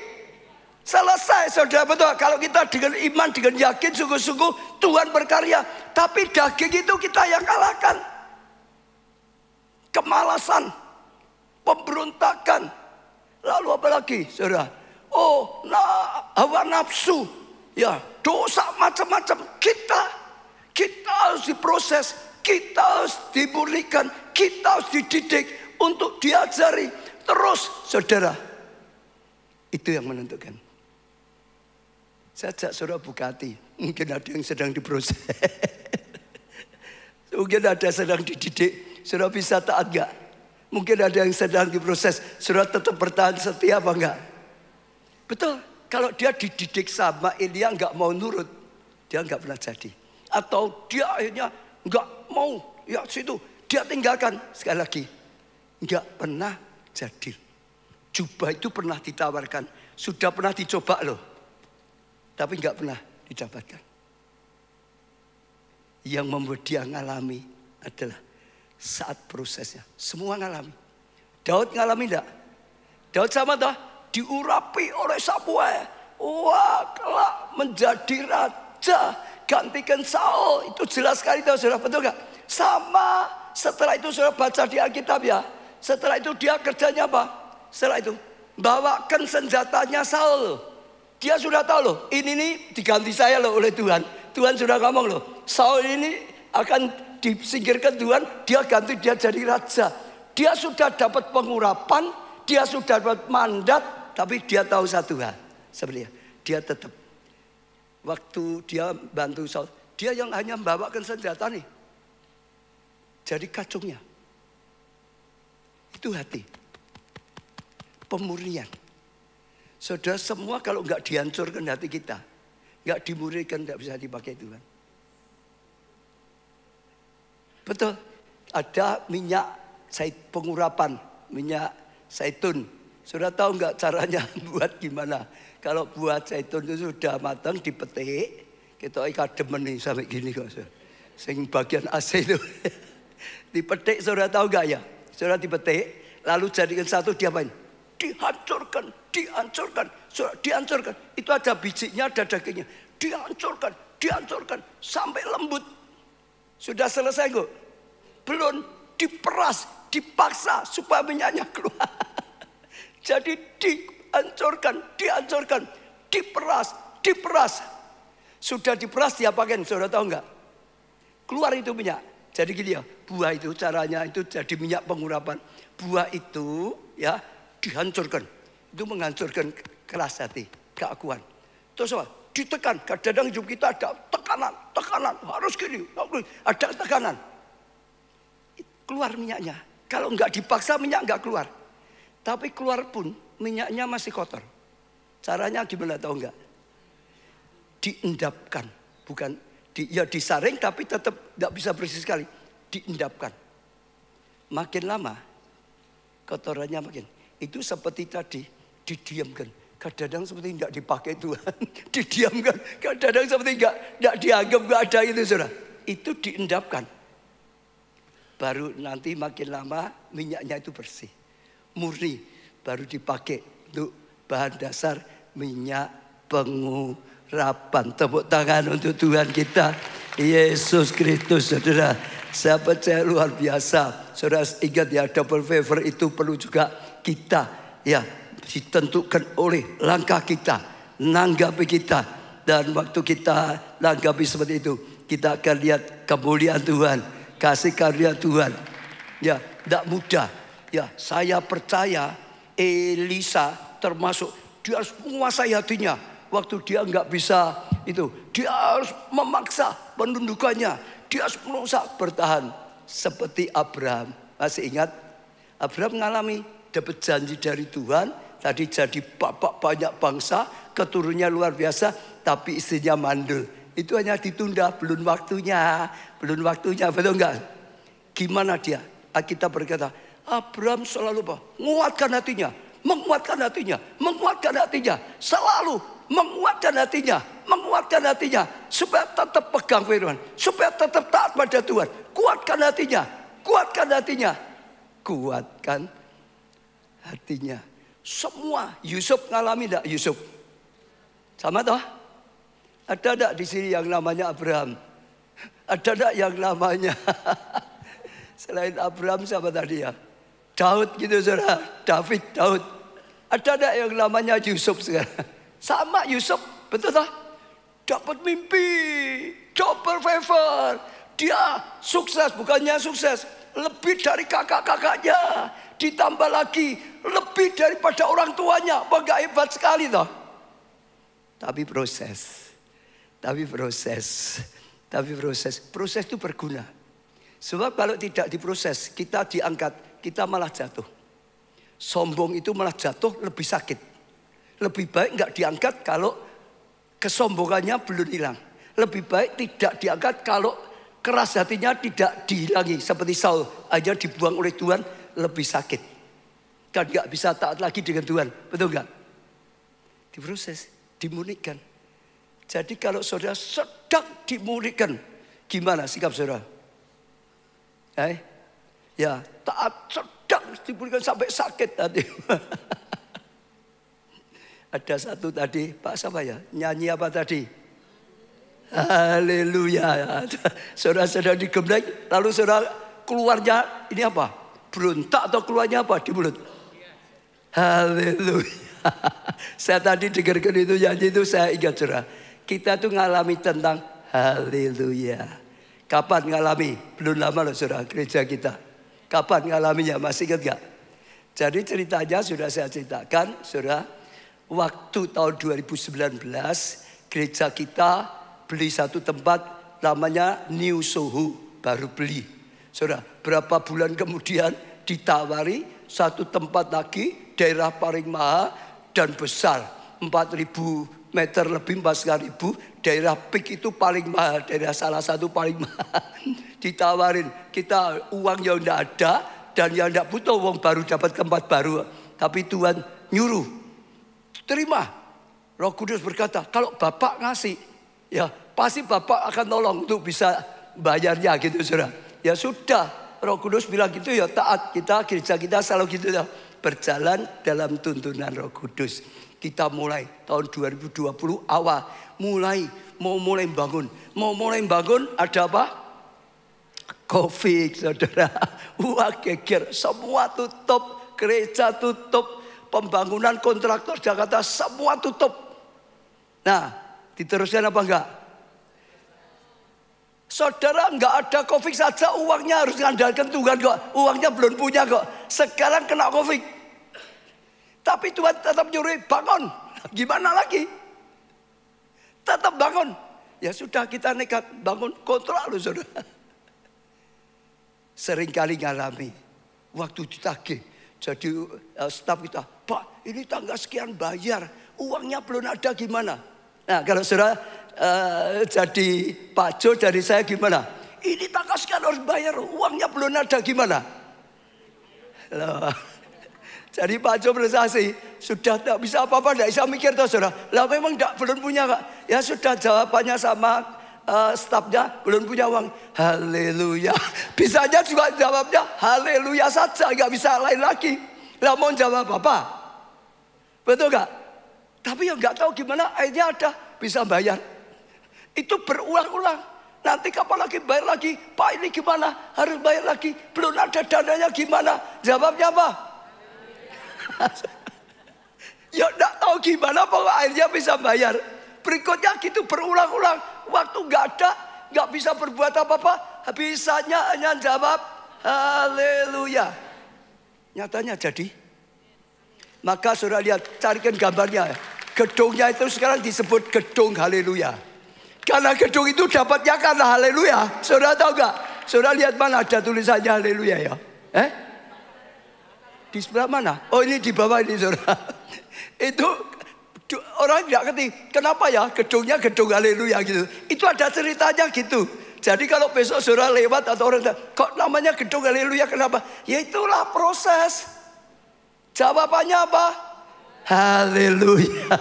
Selesai saudara, betul. Kalau kita dengan iman, dengan yakin sungguh-sungguh Tuhan berkarya. Tapi daging itu kita yang kalahkan. Kemalasan, pemberontakan. Lalu apa lagi saudara? Oh, hawa nafsu. Ya, dosa macam-macam. Kita harus diproses. Kita harus dimurnikan. Kita harus dididik untuk diajari. Terus saudara, itu yang menentukan. Sajak saudara buka hati. Mungkin ada yang sedang diproses. Mungkin ada yang sedang dididik. Saudara bisa taat gak? Mungkin ada yang sedang diproses. Saudara tetap bertahan setia apa enggak? Betul. Kalau dia dididik sama Elia gak mau nurut, dia gak pernah jadi. Atau dia akhirnya gak mau, ya situ dia tinggalkan. Sekali lagi, gak pernah jadi. Jubah itu pernah ditawarkan, sudah pernah dicoba loh, tapi gak pernah didapatkan. Yang membuat dia ngalami adalah saat prosesnya. Semua ngalami. Daud ngalami enggak? Daud sama dah diurapi oleh Samuel. Wah, kelak menjadi raja, gantikan Saul. Itu jelas sekali tahu saudara, betul enggak? Sama setelah itu saudara baca di Alkitab ya. Setelah itu dia kerjanya apa? Setelah itu bawakan senjatanya Saul. Dia sudah tahu loh, ini nih diganti saya loh oleh Tuhan. Tuhan sudah ngomong loh, Saul ini akan disingkirkan Tuhan, dia ganti dia jadi raja. Dia sudah dapat pengurapan, dia sudah dapat mandat, tapi dia tahu satu hal. Sebenarnya dia tetap, waktu dia bantu Saul, dia yang hanya membawakan senjata nih. Jadi kacungnya. Itu hati. Pemurnian. Saudara, semua kalau nggak dihancurkan hati kita, nggak dimurnikan, nggak bisa dipakai Tuhan. Betul. Ada minyak pengurapan, minyak zaitun. Saudara tahu nggak caranya buat gimana? Kalau buat zaitun itu sudah matang, dipetik, kita kademen nih sampai gini kok. Sing bagian AC itu dipetik, saudara tahu nggak ya? Saudara dipetik, lalu jadikan satu, diapain? Dihancurkan, dihancurkan. Itu ada bijinya, ada dagingnya. Dihancurkan sampai lembut. Sudah selesai kok? Belum, diperas, dipaksa supaya minyaknya keluar. Jadi dihancurkan, diperas. Sudah diperas diapakan? Saudara tahu enggak? Keluar itu minyak. Jadi gini ya, buah itu caranya itu jadi minyak pengurapan. Buah itu ya dihancurkan. Itu menghancurkan keras hati, keakuan. Terus apa? Ditekan. Kadang-kadang hidup kita ada tekanan. Harus gini, ada tekanan. Keluar minyaknya. Kalau enggak dipaksa minyak enggak keluar. Tapi keluar pun minyaknya masih kotor. Caranya gimana tahu enggak? Diendapkan. Bukan, ya disaring tapi tetap enggak bisa bersih sekali. Diendapkan. Makin lama kotorannya makin. Itu seperti tadi, didiamkan. Kadang-kadang seperti tidak dipakai Tuhan. Didiamkan. Kadang-kadang seperti tidak dianggap, tidak ada itu saudara. Itu diendapkan. Baru nanti makin lama minyaknya itu bersih. Murni. Baru dipakai untuk bahan dasar minyak pengurapan. Tepuk tangan untuk Tuhan kita, Yesus Kristus saudara. Saya percaya luar biasa. Saudara ingat ya, double favor itu perlu juga kita ya ditentukan oleh langkah kita, nanggapi kita. Dan waktu kita langgapi seperti itu, kita akan lihat kemuliaan Tuhan, kasih karunia Tuhan. Ya, tidak mudah. Ya, saya percaya Elisa termasuk dia harus menguasai hatinya. Waktu dia nggak bisa itu, dia harus memaksa penundukannya. Dia harus memaksa bertahan seperti Abraham. Masih ingat? Abraham mengalami dapat janji dari Tuhan. Tadi jadi bapak banyak bangsa, keturunannya luar biasa, tapi istrinya mandul. Itu hanya ditunda, belum waktunya, betul enggak? Gimana dia? Kita berkata, Abraham selalu menguatkan hatinya, selalu menguatkan hatinya, supaya tetap pegang firman, supaya tetap taat pada Tuhan. Kuatkan hatinya. Semua Yusuf ngalami enggak Yusuf? Sama toh? Ada enggak di sini yang namanya Abraham? Ada enggak yang namanya selain Abraham siapa tadi ya? Daud gitu saudara. Daud. Ada enggak yang namanya Yusuf sekarang? Sama Yusuf, betul toh? Dapat mimpi, double favor. Dia sukses, bukannya sukses, lebih dari kakak-kakaknya. Ditambah lagi lebih daripada orang tuanya. Bagaimana hebat sekali toh. Tapi proses itu berguna. Sebab kalau tidak diproses, kita diangkat, kita malah jatuh. Sombong itu malah jatuh lebih sakit. Lebih baik nggak diangkat kalau kesombongannya belum hilang. Lebih baik tidak diangkat kalau keras hatinya tidak dihilangi. Seperti Saul aja dibuang oleh Tuhan, lebih sakit. Kan gak bisa taat lagi dengan Tuhan. Betul gak? Diproses, dimurnikan. Jadi kalau saudara sedang dimurnikan, gimana sikap saudara? Ya, taat sedang dimurnikan sampai sakit tadi. Ada satu tadi, Pak siapa ya? Nyanyi apa tadi? Haleluya. Saudara sedang digembleng, lalu saudara keluarnya ini apa? Berontak atau keluarnya apa di mulut? Haleluya. Saya tadi dengarkan itu nyanyi itu saya ingat saudara. Kita tuh ngalami tentang haleluya. Kapan ngalami? Belum lama loh saudara gereja kita. Kapan ngalaminya? Masih ingat gak? Jadi ceritanya sudah saya ceritakan saudara. Waktu tahun 2019 gereja kita beli satu tempat namanya New Soho. Baru beli. Saudara, berapa bulan kemudian ditawari satu tempat lagi, daerah paling mahal dan besar. 4.000 meter lebih, 4.000. Daerah Pik itu paling mahal, daerah salah satu paling mahal. Ditawarin, kita uang yang tidak ada dan yang tidak butuh uang baru dapat tempat baru. Tapi Tuhan nyuruh, terima. Roh Kudus berkata, kalau Bapak ngasih, ya pasti Bapak akan tolong untuk bisa bayarnya gitu saudara. Ya sudah, Roh Kudus bilang gitu ya taat. Kita gereja kita selalu gitu ya. Berjalan dalam tuntunan Roh Kudus. Kita mulai tahun 2020 awal mau mulai bangun ada apa? Covid saudara. Wah geger, semua tutup, gereja tutup, pembangunan kontraktor Jakarta semua tutup. Nah, diteruskan apa enggak? Saudara nggak ada Covid saja uangnya harus mengandalkan Tuhan kok. Uangnya belum punya kok. Sekarang kena Covid. Tapi Tuhan tetap nyuruh bangun. Gimana lagi? Tetap bangun. Ya sudah kita nekat bangun kontrak loh saudara. Seringkali ngalami. Waktu ditagih. Jadi staf kita. Pak ini tanggal sekian bayar. Uangnya belum ada gimana? Nah kalau saudara jadi Pak Jo dari saya gimana? Ini tanggal sekian harus bayar, uangnya belum ada gimana? Loh. Jadi Pak Jo prestasi sudah tidak bisa apa-apa, tidak bisa mikir toh saudara. Lah memang belum punya kak. Ya sudah jawabannya sama stafnya belum punya uang. Haleluya. Bisanya juga jawabnya haleluya saja, nggak bisa lain lagi. Lah mau jawab apa? Betul nggak? Tapi yang nggak tahu gimana akhirnya ada bisa bayar. Itu berulang-ulang. Nanti kapan lagi bayar lagi? Pak ini gimana? Harus bayar lagi. Belum ada dananya gimana? Jawabnya apa? Ya enggak tahu gimana pokoknya akhirnya bisa bayar. Berikutnya gitu berulang-ulang. Waktu nggak ada, nggak bisa berbuat apa-apa. Bisanya hanya jawab haleluya. Nyatanya jadi. Maka saudara lihat, carikan gambarnya. Gedungnya itu sekarang disebut gedung haleluya. Karena gedung itu dapatnya karena haleluya. Saudara tahu nggak? Saudara lihat mana ada tulisannya haleluya ya? Di sebelah mana? Oh ini di bawah ini saudara. Itu orang tidak ngerti. Kenapa ya gedungnya gedung haleluya gitu. Itu ada ceritanya gitu. Jadi kalau besok saudara lewat atau orang kok namanya gedung haleluya kenapa? Ya itulah proses. Jawabannya apa? Haleluya.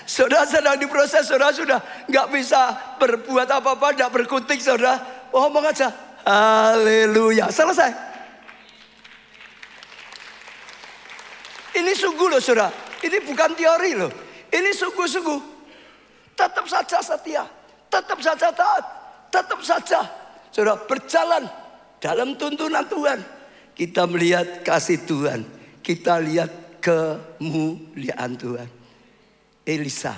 Saudara sedang diproses, saudara sudah nggak bisa berbuat apa-apa, nggak berkutik, saudara. Ngomong aja, haleluya. Selesai. Ini sungguh loh, saudara. Ini bukan teori loh. Ini sungguh-sungguh. Tetap saja setia, tetap saja taat, tetap saja, saudara, berjalan dalam tuntunan Tuhan. Kita melihat kasih Tuhan, kita lihat kemuliaan Tuhan. Elisa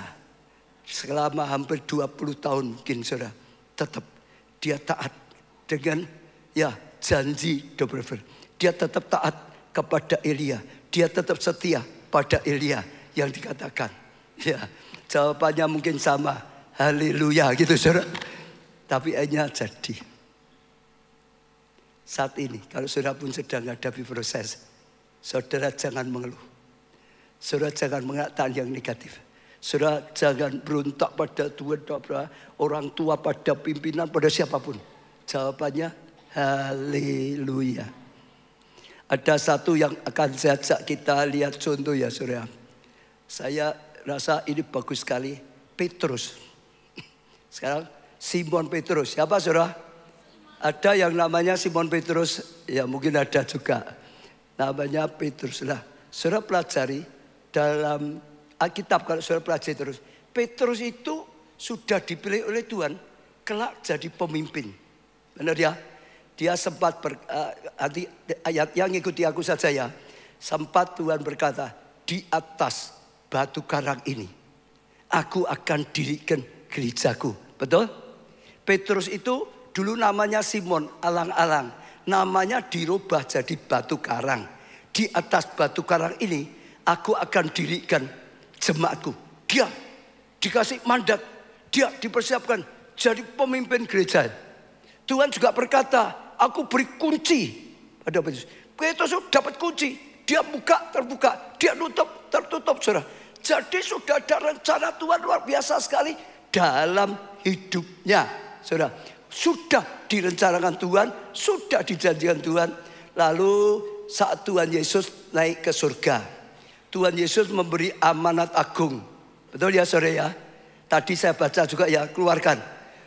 selama hampir 20 tahun mungkin saudara, tetap dia taat dengan janji Deborah. Dia tetap taat kepada Elia. Dia tetap setia pada Elia yang dikatakan. Ya, jawabannya mungkin sama, haleluya gitu saudara. Tapi hanya jadi. Saat ini kalau saudara pun sedang menghadapi proses, saudara jangan mengeluh. Saudara jangan mengatakan yang negatif. Saudara jangan berontak pada Tuhan, pada orang tua, pada pimpinan, pada siapapun. Jawabannya haleluya. Ada satu yang akan saya ajak kita lihat contoh ya saudara. Saya rasa ini bagus sekali. Petrus. Sekarang Simon Petrus. Siapa saudara? Ada yang namanya Simon Petrus. Ya mungkin ada juga. Namanya Petrus lah. Saudara pelajari. Dalam Alkitab kalau saudara pelajari terus, Petrus itu sudah dipilih oleh Tuhan kelak jadi pemimpin. Benar ya? Dia sempat ayat yang ikuti aku saja ya. Sempat Tuhan berkata, di atas batu karang ini aku akan dirikan gerejaku. Betul? Petrus itu dulu namanya Simon, alang-alang. Namanya dirubah jadi batu karang. Di atas batu karang ini aku akan dirikan jemaatku. Dia dikasih mandat. Dia dipersiapkan jadi pemimpin gereja. Tuhan juga berkata, aku beri kunci pada Petrus. Petrus dapat kunci. Dia buka, terbuka. Dia tutup, tertutup. Saudara. Jadi sudah ada rencana Tuhan luar biasa sekali dalam hidupnya. Saudara. Sudah direncanakan Tuhan. Sudah dijanjikan Tuhan. Lalu saat Tuhan Yesus naik ke surga, Tuhan Yesus memberi amanat agung. Betul ya saudara ya? Tadi saya baca juga ya, keluarkan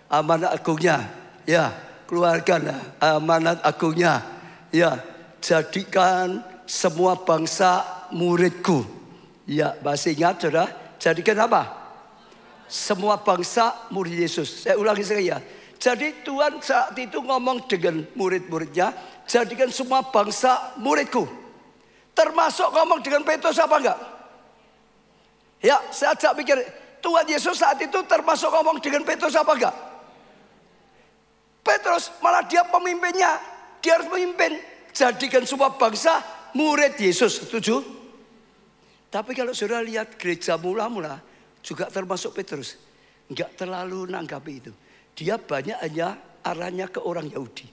amanat agungnya. Ya, keluarkan amanat agungnya. Ya, jadikan semua bangsa muridku. Ya, masih ingat saudara? Jadikan apa? Semua bangsa murid Yesus. Saya ulangi sekali ya. Jadi Tuhan saat itu ngomong dengan murid-muridnya, jadikan semua bangsa muridku. Termasuk ngomong dengan Petrus apa enggak? Ya, saya ajak pikir, Tuhan Yesus saat itu termasuk ngomong dengan Petrus apa enggak? Petrus malah dia pemimpinnya. Dia harus memimpin. Jadikan semua bangsa murid Yesus. Setuju? Tapi kalau saudara lihat gereja mula-mula juga termasuk Petrus. Enggak terlalu nanggapi itu. Dia banyak hanya arahnya ke orang Yahudi.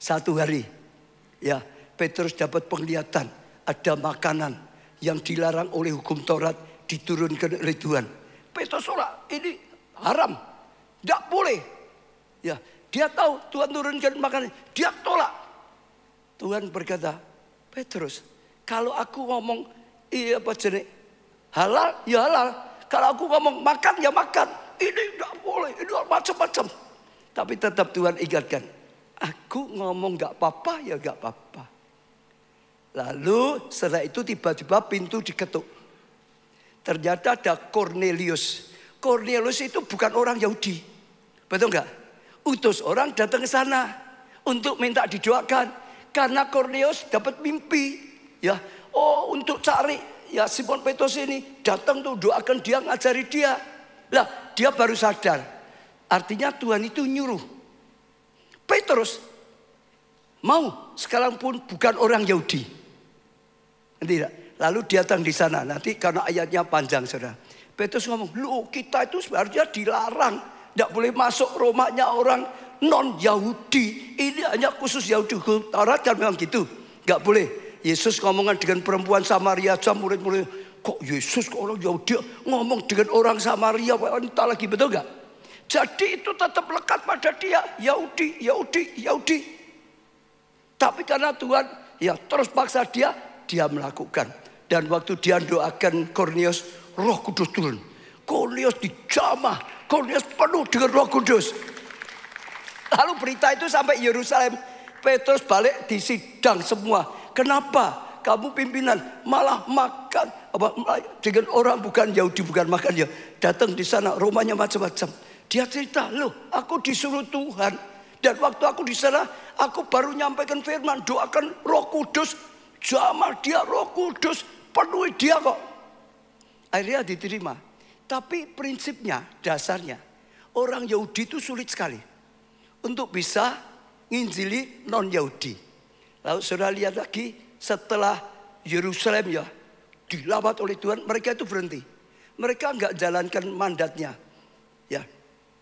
Satu hari. Ya. Petrus dapat penglihatan ada makanan yang dilarang oleh hukum Taurat diturunkan oleh Tuhan. Petrus tolak, ini haram, tidak boleh. Ya, dia tahu Tuhan turunkan makanan, dia tolak. Tuhan berkata, Petrus, kalau aku ngomong halal, ya halal. Kalau aku ngomong makan, ya makan. Ini tidak boleh, ini macam-macam. Tapi tetap Tuhan ingatkan, aku ngomong nggak apa-apa, ya nggak apa-apa. Lalu setelah itu tiba-tiba pintu diketuk. Ternyata ada Cornelius. Cornelius itu bukan orang Yahudi. Betul enggak? Utus orang datang ke sana untuk minta didoakan. Karena Cornelius dapat mimpi. Ya, untuk cari ya Simon Petrus ini datang tuh doakan dia, ngajari dia. Lah dia baru sadar. Artinya Tuhan itu nyuruh Petrus mau sekarang pun bukan orang Yahudi. Tidak. Lalu dia datang di sana. Nanti karena ayatnya panjang saudara. Petrus ngomong, loh kita itu sebenarnya dilarang. Tidak boleh masuk rumahnya orang non Yahudi. Ini hanya khusus Yahudi. Taurat kan memang gitu. Gak boleh. Yesus ngomongan dengan perempuan Samaria. Murid-murid, kok Yesus kok orang Yahudi ngomong dengan orang Samaria. Entah lagi, betul gak? Jadi itu tetap lekat pada dia. Yahudi. Tapi karena Tuhan ya terus paksa dia melakukan. Dan waktu dia doakan Kornelius, Roh Kudus turun. Kornelius dijamah. Kornelius penuh dengan Roh Kudus. Lalu berita itu sampai Yerusalem. Petrus balik disidang semua. Kenapa kamu pimpinan malah makan dengan orang bukan Yahudi, bukan makan ya. Datang di sana rumahnya macam-macam. Dia cerita, loh aku disuruh Tuhan. Dan waktu aku di sana, aku baru nyampaikan firman, doakan Roh Kudus, jamah dia Roh Kudus, penuhi dia kok. Akhirnya diterima. Tapi prinsipnya, dasarnya, orang Yahudi itu sulit sekali untuk bisa nginjili non Yahudi. Lalu saudara lihat lagi, setelah Yerusalem ya dilawat oleh Tuhan, mereka itu berhenti. Mereka nggak jalankan mandatnya. Ya,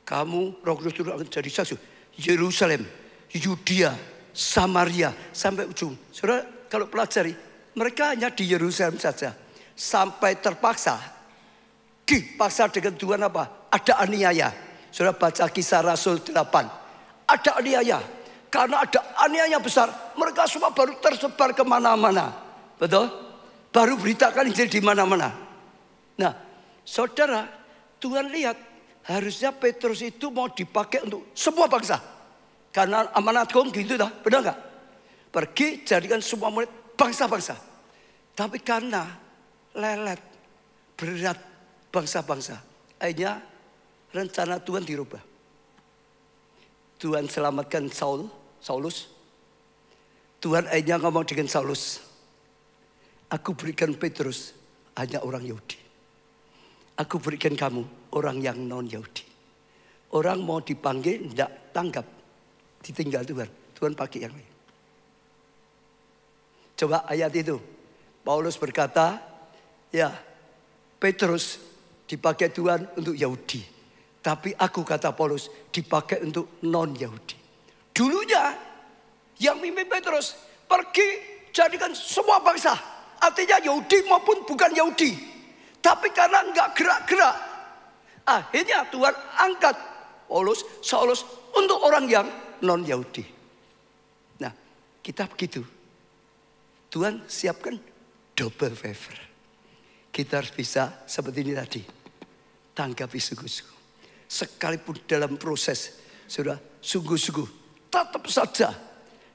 kamu Roh Kudus akan jadi saksi. Yerusalem, Yudea, Samaria sampai ujung. Saudara kalau pelajari, mereka hanya di Yerusalem saja. Sampai terpaksa dipaksa dengan Tuhan apa? Ada aniaya. Saudara baca Kisah Rasul 8. Ada aniaya. Karena ada aniaya besar, mereka semua baru tersebar kemana-mana. Betul? Baru beritakan Injil di mana-mana. Nah, saudara, Tuhan lihat harusnya Petrus itu mau dipakai untuk semua bangsa. Karena amanat Tuhan gitu dah, benar nggak? Pergi jadikan semua murid bangsa-bangsa. Tapi karena lelet, berat bangsa-bangsa, akhirnya rencana Tuhan dirubah. Tuhan selamatkan Saulus. Tuhan akhirnya ngomong dengan Saulus, aku berikan Petrus hanya orang Yahudi. Aku berikan kamu orang yang non Yahudi. Orang mau dipanggil tidak tanggap, ditinggal Tuhan. Tuhan pakai yang lain. Coba ayat itu. Paulus berkata, ya Petrus dipakai Tuhan untuk Yahudi. Tapi aku kata Paulus dipakai untuk non Yahudi. Dulunya yang mimpin Petrus pergi jadikan semua bangsa. Artinya Yahudi maupun bukan Yahudi. Tapi karena enggak gerak-gerak, akhirnya Tuhan angkat Saulus untuk orang yang non Yahudi. Nah, kita begitu. Tuhan siapkan double favor. Kita harus bisa seperti ini tadi. Tanggapi sungguh-sungguh. Sekalipun dalam proses, sudah sungguh-sungguh, tetap saja.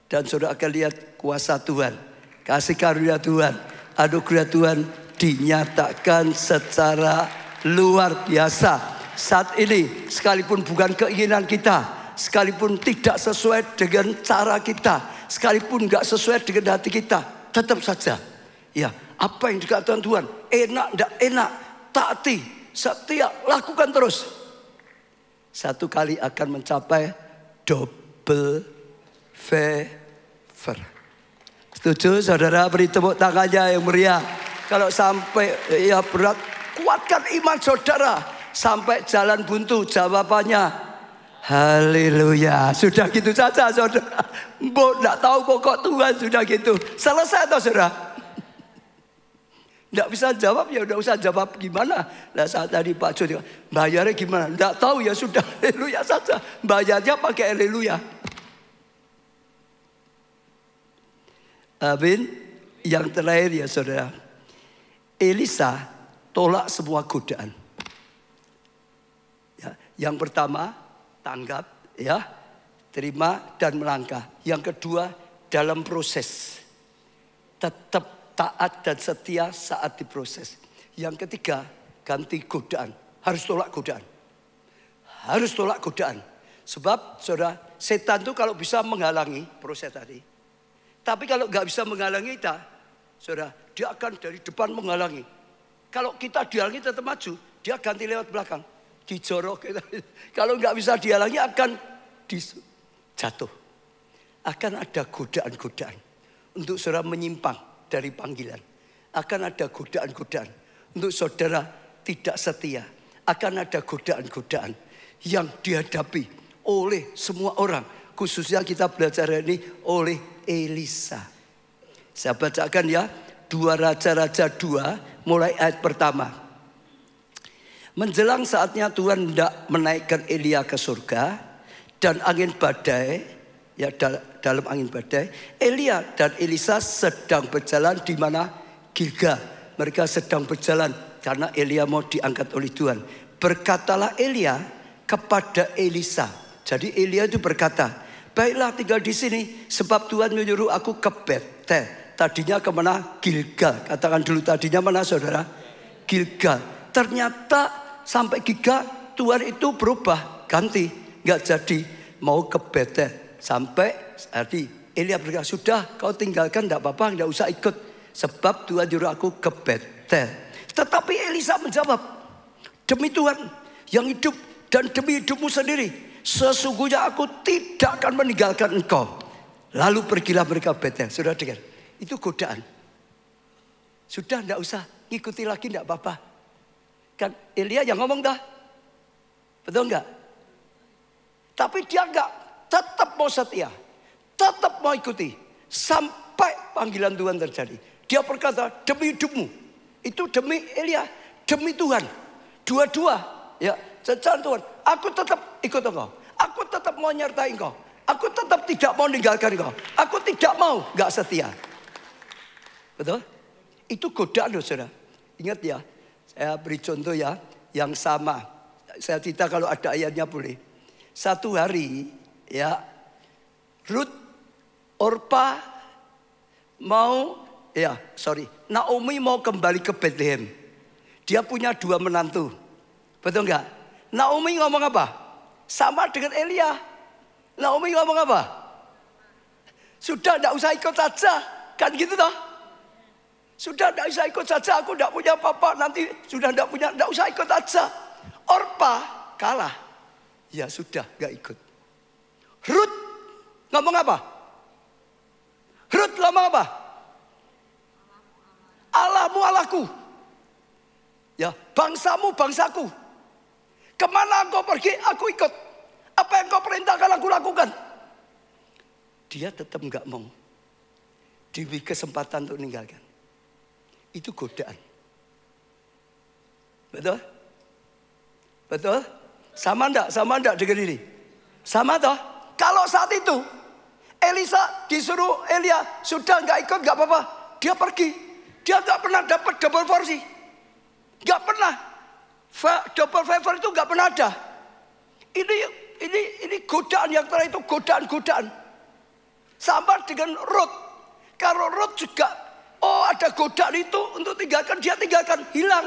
Dan saudara akan lihat kuasa Tuhan, kasih karunia Tuhan, anugerah Tuhan dinyatakan secara luar biasa. Saat ini sekalipun bukan keinginan kita, sekalipun tidak sesuai dengan cara kita, sekalipun gak sesuai dengan hati kita, tetap saja ya apa yang dikatakan Tuhan, enak tidak enak, taati, setia, lakukan terus. Satu kali akan mencapai double favor. Setuju saudara? Beri tepuk tangannya yang meriah. Kalau sampai ya berat, kuatkan iman saudara. Sampai jalan buntu, jawabannya haleluya. Sudah gitu saja saudara. Mbok tidak tahu pokok Tuhan, sudah gitu. Selesai toh saudara. Tidak bisa jawab ya udah usah jawab gimana. Nah saat tadi Pak Jo bayarnya gimana? Tidak tahu ya sudah haleluya saja. Bayarnya pakai haleluya. Amin. Yang terakhir ya saudara, Elisa tolak semua godaan. Ya, yang pertama tanggap, ya, terima dan melangkah. Yang kedua dalam proses, tetap taat dan setia saat diproses. Yang ketiga ganti godaan, harus tolak godaan, harus tolak godaan. Sebab saudara, setan itu kalau bisa menghalangi proses tadi. Tapi kalau nggak bisa menghalangi kita, saudara, dia akan dari depan menghalangi. Kalau kita dihalangi tetap maju, dia ganti lewat belakang. Dijorok. Kalau nggak bisa dihalangi akan jatuh. Akan ada godaan-godaan untuk saudara menyimpang dari panggilan. Akan ada godaan-godaan untuk saudara tidak setia. Akan ada godaan-godaan yang dihadapi oleh semua orang. Khususnya kita belajar ini oleh Elisa. Saya bacakan ya, 2 Raja-Raja 2 mulai ayat pertama. Menjelang saatnya Tuhan hendak menaikkan Elia ke surga dan angin badai, ya dalam angin badai, Elia dan Elisa sedang berjalan di mana? Gilgal. Mereka sedang berjalan karena Elia mau diangkat oleh Tuhan. Berkatalah Elia kepada Elisa. Jadi Elia itu berkata, baiklah tinggal di sini sebab Tuhan menyuruh aku ke Betel. Tadinya kemana? Gilgal. Katakan dulu tadinya mana saudara? Gilgal. Ternyata sampai Gilgal Tuhan itu berubah, ganti, nggak jadi, mau ke Betel. Sampai tadi Elia berkata, sudah kau tinggalkan, tidak apa-apa, tidak usah ikut. Sebab Tuhan nyuruh aku ke Betel. Tetapi Elisa menjawab, demi Tuhan yang hidup dan demi hidupmu sendiri, sesungguhnya aku tidak akan meninggalkan engkau. Lalu pergilah mereka ke Betel. Sudah dengar? Itu godaan. Sudah tidak usah ngikuti lagi, tidak apa-apa. Kan Elia yang ngomong dah. Betul enggak? Tapi dia enggak, tetap mau setia. Tetap mau ikuti. Sampai panggilan Tuhan terjadi. Dia berkata, demi hidupmu. Itu demi Elia, demi Tuhan. Dua-dua, ya, jalan Tuhan. Aku tetap ikut engkau. Aku tetap mau nyertai engkau. Aku tetap tidak mau meninggalkan engkau. Aku tidak mau enggak setia. Betul? Itu godaan loh saudara. Ingat ya, saya beri contoh ya, yang sama. Saya cerita kalau ada ayatnya boleh. Satu hari, ya, Ruth, Orpa Naomi mau kembali ke Bethlehem. Dia punya 2 menantu. Betul enggak? Naomi ngomong apa? Sama dengan Elia. Naomi ngomong apa? Sudah enggak usah ikut saja. Kan gitu toh? Sudah enggak usah ikut saja. Aku enggak punya apa-apa. Nanti sudah enggak usah ikut saja. Orpa kalah. Ya sudah enggak ikut. Ruth ngomong apa? Ruth ngomong apa? Allahmu Allahku. Ya, bangsamu bangsaku. Kemana engkau pergi, aku ikut. Apa yang kau perintahkan, aku lakukan. Dia tetap enggak mau. Diberi kesempatan untuk meninggalkan. Itu godaan. Betul? Betul? Sama enggak dengan ini? Sama toh? Kalau saat itu Elisa disuruh Elia, sudah enggak ikut, enggak apa-apa. Dia pergi. Dia enggak pernah dapat double porsi. Enggak pernah. Double favor itu enggak pernah ada. Ini godaan yang terakhir itu godaan-godaan. Sama dengan Ruth. Kalau Ruth juga, ada godaan itu untuk tinggalkan, dia tinggalkan, hilang.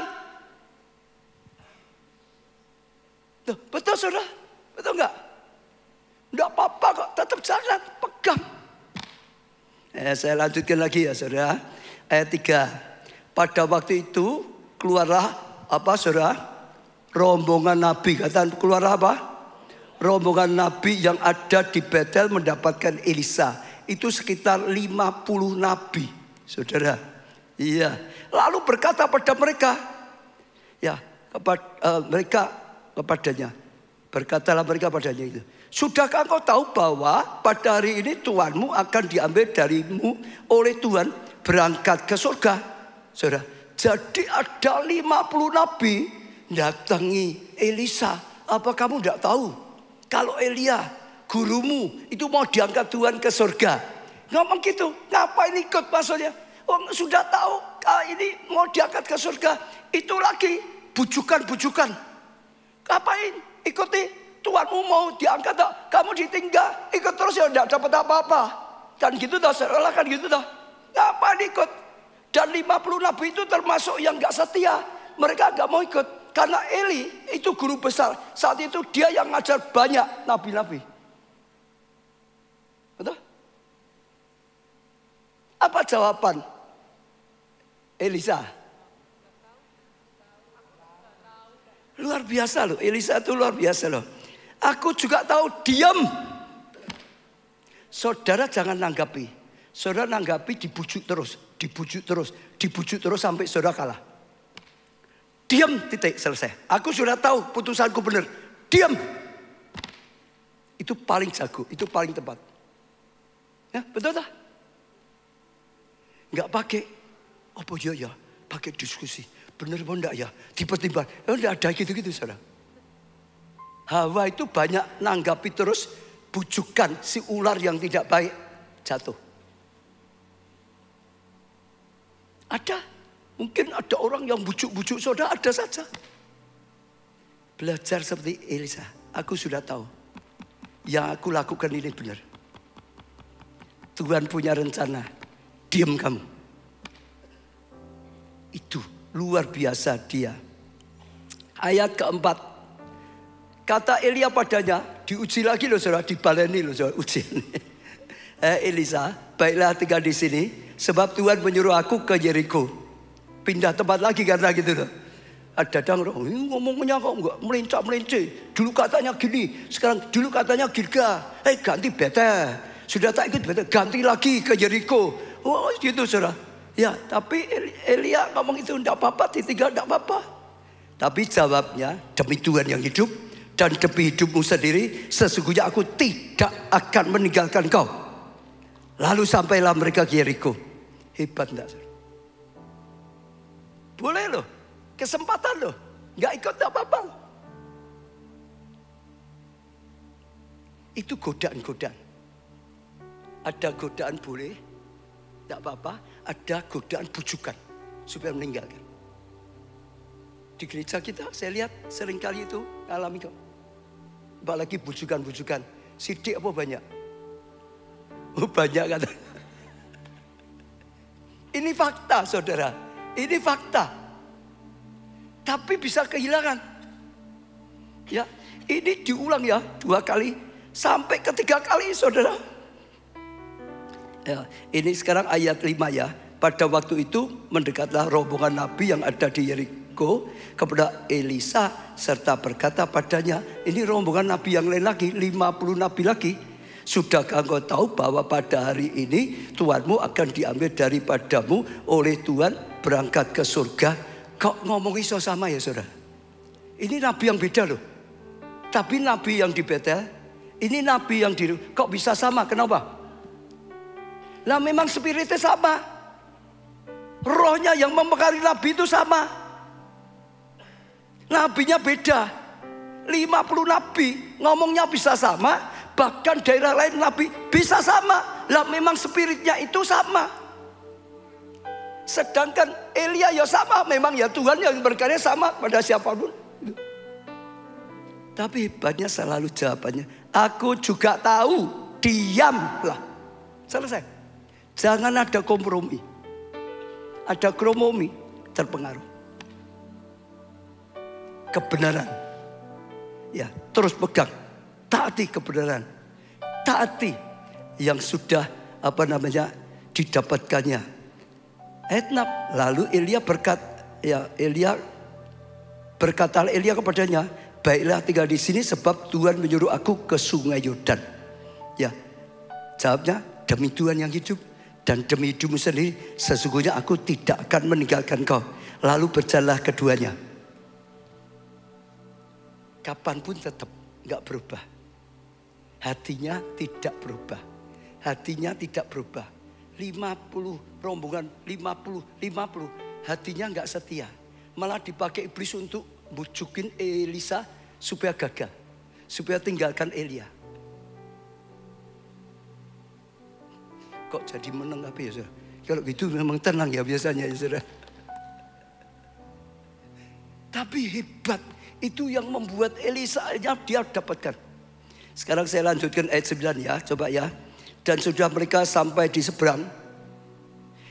Tuh, betul saudara? Betul enggak? Enggak apa-apa kok, tetap jalan, pegang. Saya lanjutkan lagi ya saudara. Ayat 3. Pada waktu itu keluarlah apa saudara? Rombongan nabi. Kata keluarlah apa? Rombongan nabi yang ada di Betel mendapatkan Elisa. Itu sekitar 50 nabi. Saudara. Iya. Lalu berkata pada mereka. Ya, kepadanya. Berkatalah mereka padanya itu. Sudahkah engkau tahu bahwa pada hari ini Tuhanmu akan diambil darimu oleh Tuhan berangkat ke surga? Saudara, jadi ada 50 nabi datangi Elisa. Apa kamu tidak tahu kalau Elia gurumu itu mau diangkat Tuhan ke surga? Ngomong gitu, ngapain ikut maksudnya? Sudah tahu ini mau diangkat ke surga. Itu lagi bujukan-bujukan. Ngapain ikuti? Tuhanmu mau diangkat, kamu ditinggal, ikut terus ya tidak dapat apa-apa. Kan gitu dah, seolah kan gitu dah. Ngapain ikut? Dan 50 nabi itu termasuk yang gak setia. Mereka gak mau ikut. Karena Eli itu guru besar. Saat itu dia yang ngajar banyak nabi-nabi. Betul? Apa jawaban Elisa. Luar biasa loh, Elisa itu luar biasa loh. Aku juga tahu, diam. Saudara jangan nanggapi. Saudara nanggapi dibujuk terus, dibujuk terus, dibujuk terus sampai saudara kalah. Diam, titik, selesai. Aku sudah tahu putusanku benar. Diam. Itu paling jago, itu paling tepat. Ya, betul tak? Enggak pakai, apa ya, pakai diskusi. Benar apa enggak ya? Tiba-tiba, enggak ada gitu-gitu saudara. Hawa itu banyak nanggapi terus, bujukan si ular yang tidak baik jatuh. Ada, mungkin ada orang yang bujuk-bujuk saudara, ada saja. Belajar seperti Elisa, aku sudah tahu. Yang aku lakukan ini benar. Tuhan punya rencana, diam kamu. Itu luar biasa dia. Ayat keempat. Kata Elia padanya, diuji lagi loh saudara, dibaleni loh saudara, ujian. Elisa, baiklah tinggal di sini, sebab Tuhan menyuruh aku ke Yeriko. Pindah tempat lagi karena gitu loh. Ada orang ngomongnya kok enggak melencak-melencik. Dulu katanya gini, sekarang dulu katanya Gilgal. Ganti Betel. Sudah tak ikut Betel, ganti lagi ke Yeriko. Oh gitu saudara. Ya tapi Elia ngomong itu enggak apa-apa, ditinggal enggak apa-apa. Tapi jawabnya, demi Tuhan yang hidup dan demi hidupmu sendiri, sesungguhnya aku tidak akan meninggalkan kau. Lalu sampailah mereka ke Yeriko. Hebat enggak saudara? Boleh loh. Kesempatan loh, nggak ikut nggak apa-apa. Itu godaan-godaan. Ada godaan boleh, nggak apa-apa. Ada godaan bujukan supaya meninggalkan. Di gereja kita saya lihat seringkali itu alami kok. Apalagi bujukan-bujukan. Sidik apa banyak? Oh banyak kata. Ini fakta saudara, ini fakta. Tapi bisa kehilangan. Ya, ini diulang ya 2 kali sampai ke 3 kali saudara. Ya, ini sekarang ayat 5 ya. Pada waktu itu mendekatlah rombongan nabi yang ada di Yeriko kepada Elisa serta berkata padanya, ini rombongan nabi yang lain lagi, 50 nabi lagi. Sudahkah engkau tahu bahwa pada hari ini Tuhanmu akan diambil daripadamu oleh Tuhan berangkat ke surga? Kok ngomong iso sama ya saudara? Ini nabi yang beda loh. Tapi nabi yang di Betel, ini nabi yang di... Kok bisa sama? Kenapa? Lah memang spiritnya sama. Rohnya yang mempengaruhi nabi itu sama. Nabinya beda. 50 nabi ngomongnya bisa sama. Bahkan daerah lain nabi bisa sama. Lah memang spiritnya itu sama. Sedangkan Elia ya sama, memang ya Tuhan yang berkarya sama pada siapapun. Tapi hebatnya selalu jawabannya, aku juga tahu, diamlah. Selesai. Jangan ada kompromi. Ada kompromi, terpengaruh. Kebenaran. Ya, terus pegang. Taati kebenaran. Taati yang sudah didapatkannya. Lalu Elia berkata Elia kepadanya, baiklah tinggal di sini sebab Tuhan menyuruh aku ke sungai Yordan. Ya, jawabnya demi Tuhan yang hidup dan demi hidupmu sendiri, sesungguhnya aku tidak akan meninggalkan kau. Lalu berjalanlah keduanya. Kapanpun tetap nggak berubah. Hatinya tidak berubah. Hatinya tidak berubah. 50 rombongan 50 hatinya nggak setia, malah dipakai iblis untuk bujukin Elisa supaya gagal, supaya tinggalkan Elia. Kok jadi menang apa ya saudara? Kalau gitu memang tenang ya biasanya ya saudara. Tapi hebat, itu yang membuat Elisa dia dapatkan. Sekarang saya lanjutkan ayat 9 ya, coba ya. Dan sudah mereka sampai di seberang,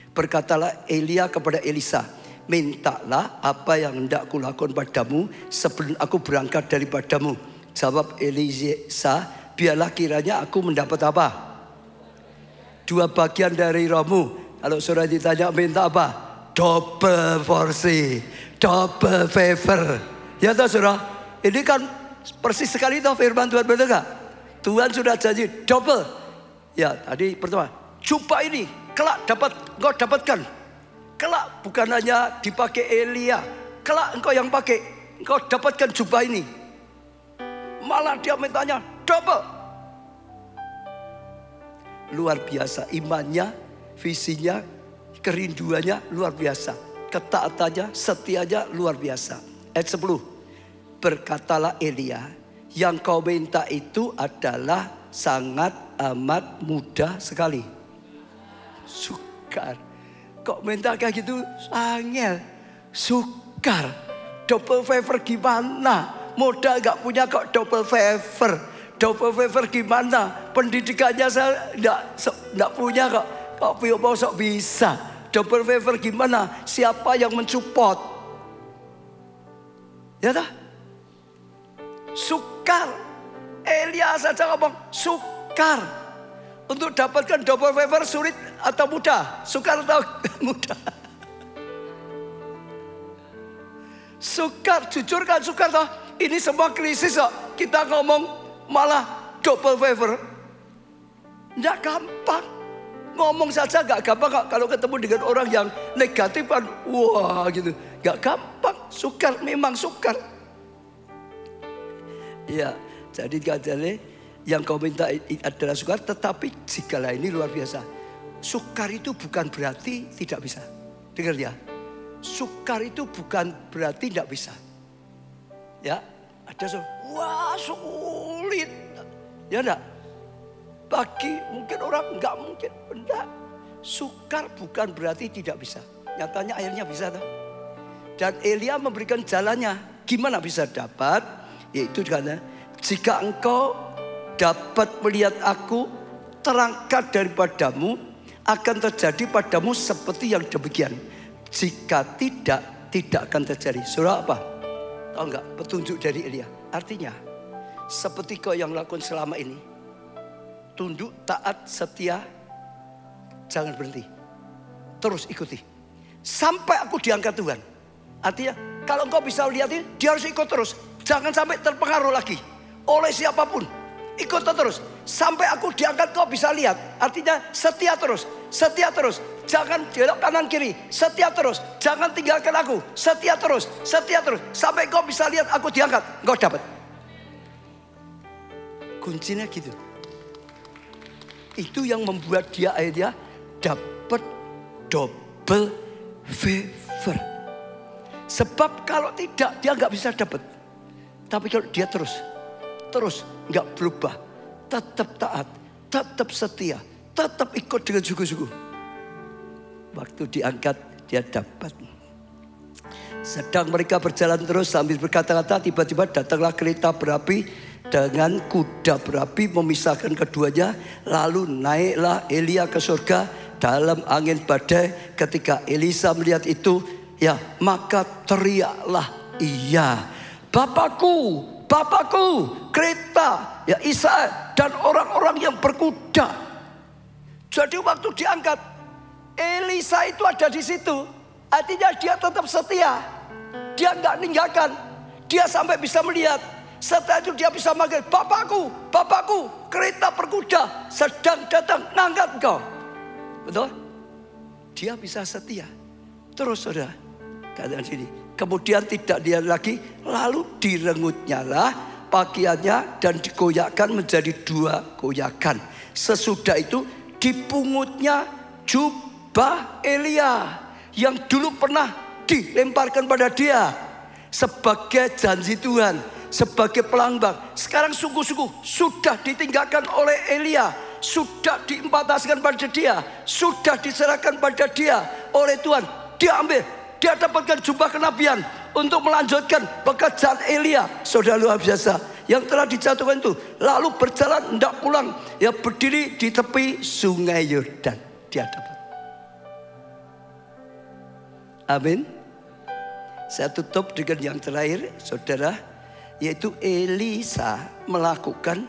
berkatalah Elia kepada Elisa, mintalah apa yang hendak kulakukan padamu sebelum aku berangkat daripadamu. Jawab Elisa, biarlah kiranya aku mendapat apa? 2 bagian dari rohmu. Kalau saudara ditanya minta apa? Double porsi, double favor. Ya toh saudara, ini kan persis sekali toh firman Tuhan, betul gak? Tuhan sudah janji double. Ya tadi pertama, jubah ini kelak engkau dapatkan. Kelak bukan hanya dipakai Elia, kelak engkau yang pakai, engkau dapatkan jubah ini. Malah dia mintanya double. Luar biasa imannya, visinya, kerinduannya luar biasa. Ketaatannya, setianya luar biasa. Ayat 10. Berkatalah Elia, yang kau minta itu adalah sangat amat mudah sekali. Sukar. Kok minta kayak gitu? Angel. Sukar. Double favor gimana? Modal gak punya kok double favor. Double favor gimana? Pendidikannya saya enggak punya kok. Kok mau sok bisa? Double favor gimana? Siapa yang mensupport? Ya tak? Sukar. Elia saja ngomong sukar. Untuk dapatkan double favor sulit atau mudah? Sukar atau mudah? Sukar, jujur kan sukar toh. Ini semua krisis kok. Kita ngomong malah double favor. Nggak gampang. Ngomong saja nggak gampang kok. Kalau ketemu dengan orang yang negatif kan, wah gitu. Nggak gampang. Sukar, memang sukar. Ya, jadi katanya yang kau minta adalah sukar. Tetapi jikalau ini luar biasa. Sukar itu bukan berarti tidak bisa. Dengar ya. Sukar itu bukan berarti tidak bisa. Ya, ada wah sulit. Ya enggak? Bagi mungkin orang enggak mungkin. Enggak. Sukar bukan berarti tidak bisa. Nyatanya akhirnya bisa toh. Dan Elia memberikan jalannya. Gimana bisa dapat? Yaitu karena jika engkau dapat melihat aku terangkat daripadamu, akan terjadi padamu seperti yang demikian. Jika tidak akan terjadi. Surah apa? Tahu enggak? Petunjuk dari Elia. Artinya seperti kau yang lakukan selama ini, tunduk, taat, setia, jangan berhenti, terus ikuti sampai aku diangkat Tuhan. Artinya kalau engkau bisa lihat ini, dia harus ikut terus, jangan sampai terpengaruh lagi oleh siapapun. Ikut terus sampai aku diangkat, kau bisa lihat. Artinya setia terus, setia terus, jangan belok kanan kiri, setia terus, jangan tinggalkan aku, setia terus sampai kau bisa lihat aku diangkat, kau dapat. Kuncinya gitu. Itu yang membuat dia akhirnya dapat double favor. Sebab kalau tidak dia nggak bisa dapat. Tapi kalau dia terus nggak berubah, tetap taat, tetap setia, tetap ikut dengan sungguh-sungguh. Waktu diangkat dia dapat. Sedang mereka berjalan terus sambil berkata-kata, tiba-tiba datanglah kereta berapi dengan kuda berapi memisahkan keduanya. Lalu naiklah Elia ke surga dalam angin badai. Ketika Elisa melihat itu, ya maka teriaklah ia, Bapakku, Bapakku, kereta, ya Isa dan orang-orang yang berkuda. Jadi waktu diangkat, Elisa itu ada di situ. Artinya dia tetap setia. Dia nggak ninggalkan. Dia sampai bisa melihat. Setelah itu dia bisa manggil, Bapakku, Bapakku, kereta berkuda sedang datang ngangkat kau. Betul? Dia bisa setia. Terus saudara, katakan sini. Kemudian tidak dia lagi, lalu direngutnya lah pakaiannya dan digoyakkan menjadi 2 goyakan. Sesudah itu dipungutnya jubah Elia yang dulu pernah dilemparkan pada dia sebagai janji Tuhan, sebagai pelambang. Sekarang sungguh-sungguh sudah ditinggalkan oleh Elia, sudah diimpataskan pada dia, sudah diserahkan pada dia oleh Tuhan. Dia ambil, dia dapatkan jubah kenabian untuk melanjutkan pekerjaan Elia. Saudara luar biasa yang telah dijatuhkan itu. Lalu berjalan hendak pulang, ya berdiri di tepi sungai Yordan. Dia dapat. Amin. Saya tutup dengan yang terakhir, saudara, yaitu Elisa melakukan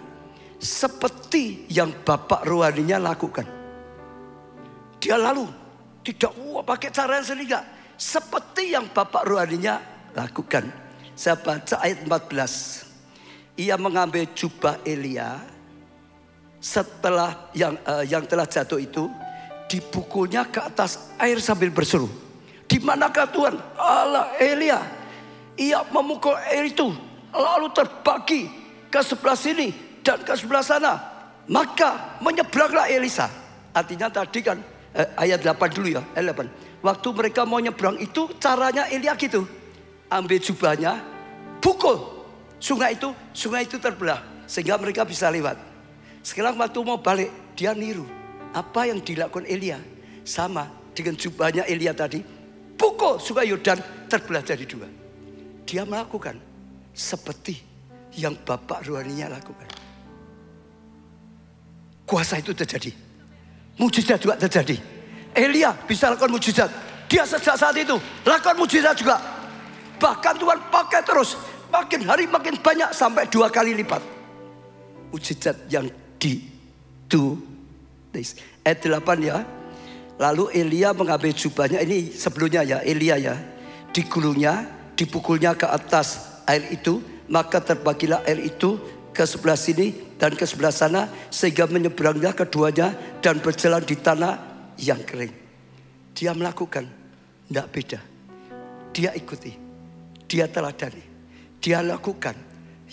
seperti yang bapak rohaninya lakukan. Dia lalu Tidak pakai cara yang sendiri, enggak. Seperti yang Bapak rohaninya lakukan. Saya baca ayat 14. Ia mengambil jubah Elia setelah yang telah jatuh itu, dipukulnya ke atas air sambil berseru, "Di manakah Tuhan Allah Elia?" Ia memukul air itu, lalu terbagi ke sebelah sini dan ke sebelah sana. Maka menyeberanglah Elisa. Artinya tadi kan ayat 8 dulu ya, ayat 8. Waktu mereka mau nyebrang itu caranya Elia gitu. Ambil jubahnya, pukul sungai itu terbelah sehingga mereka bisa lewat. Sekarang waktu mau balik, dia niru apa yang dilakukan Elia. Sama dengan jubahnya Elia tadi, pukul sungai Yordan terbelah jadi dua. Dia melakukan seperti yang Bapak rohaninya lakukan. Kuasa itu terjadi. Mujizat juga terjadi. Elia bisa lakukan mujizat. Dia sejak saat itu lakukan mujizat juga. Bahkan Tuhan pakai terus. Makin hari makin banyak sampai 2 kali lipat. Mujizat yang ditulis. Ayat 8 ya. Lalu Elia mengambil jubahnya. Ini sebelumnya ya, Elia ya. Digulungnya, dipukulnya ke atas air itu. Maka terbagilah air itu ke sebelah sini dan ke sebelah sana. Sehingga menyeberangnya keduanya dan berjalan di tanah yang kering. Dia melakukan. Tidak beda. Dia ikuti. Dia teladani. Dia lakukan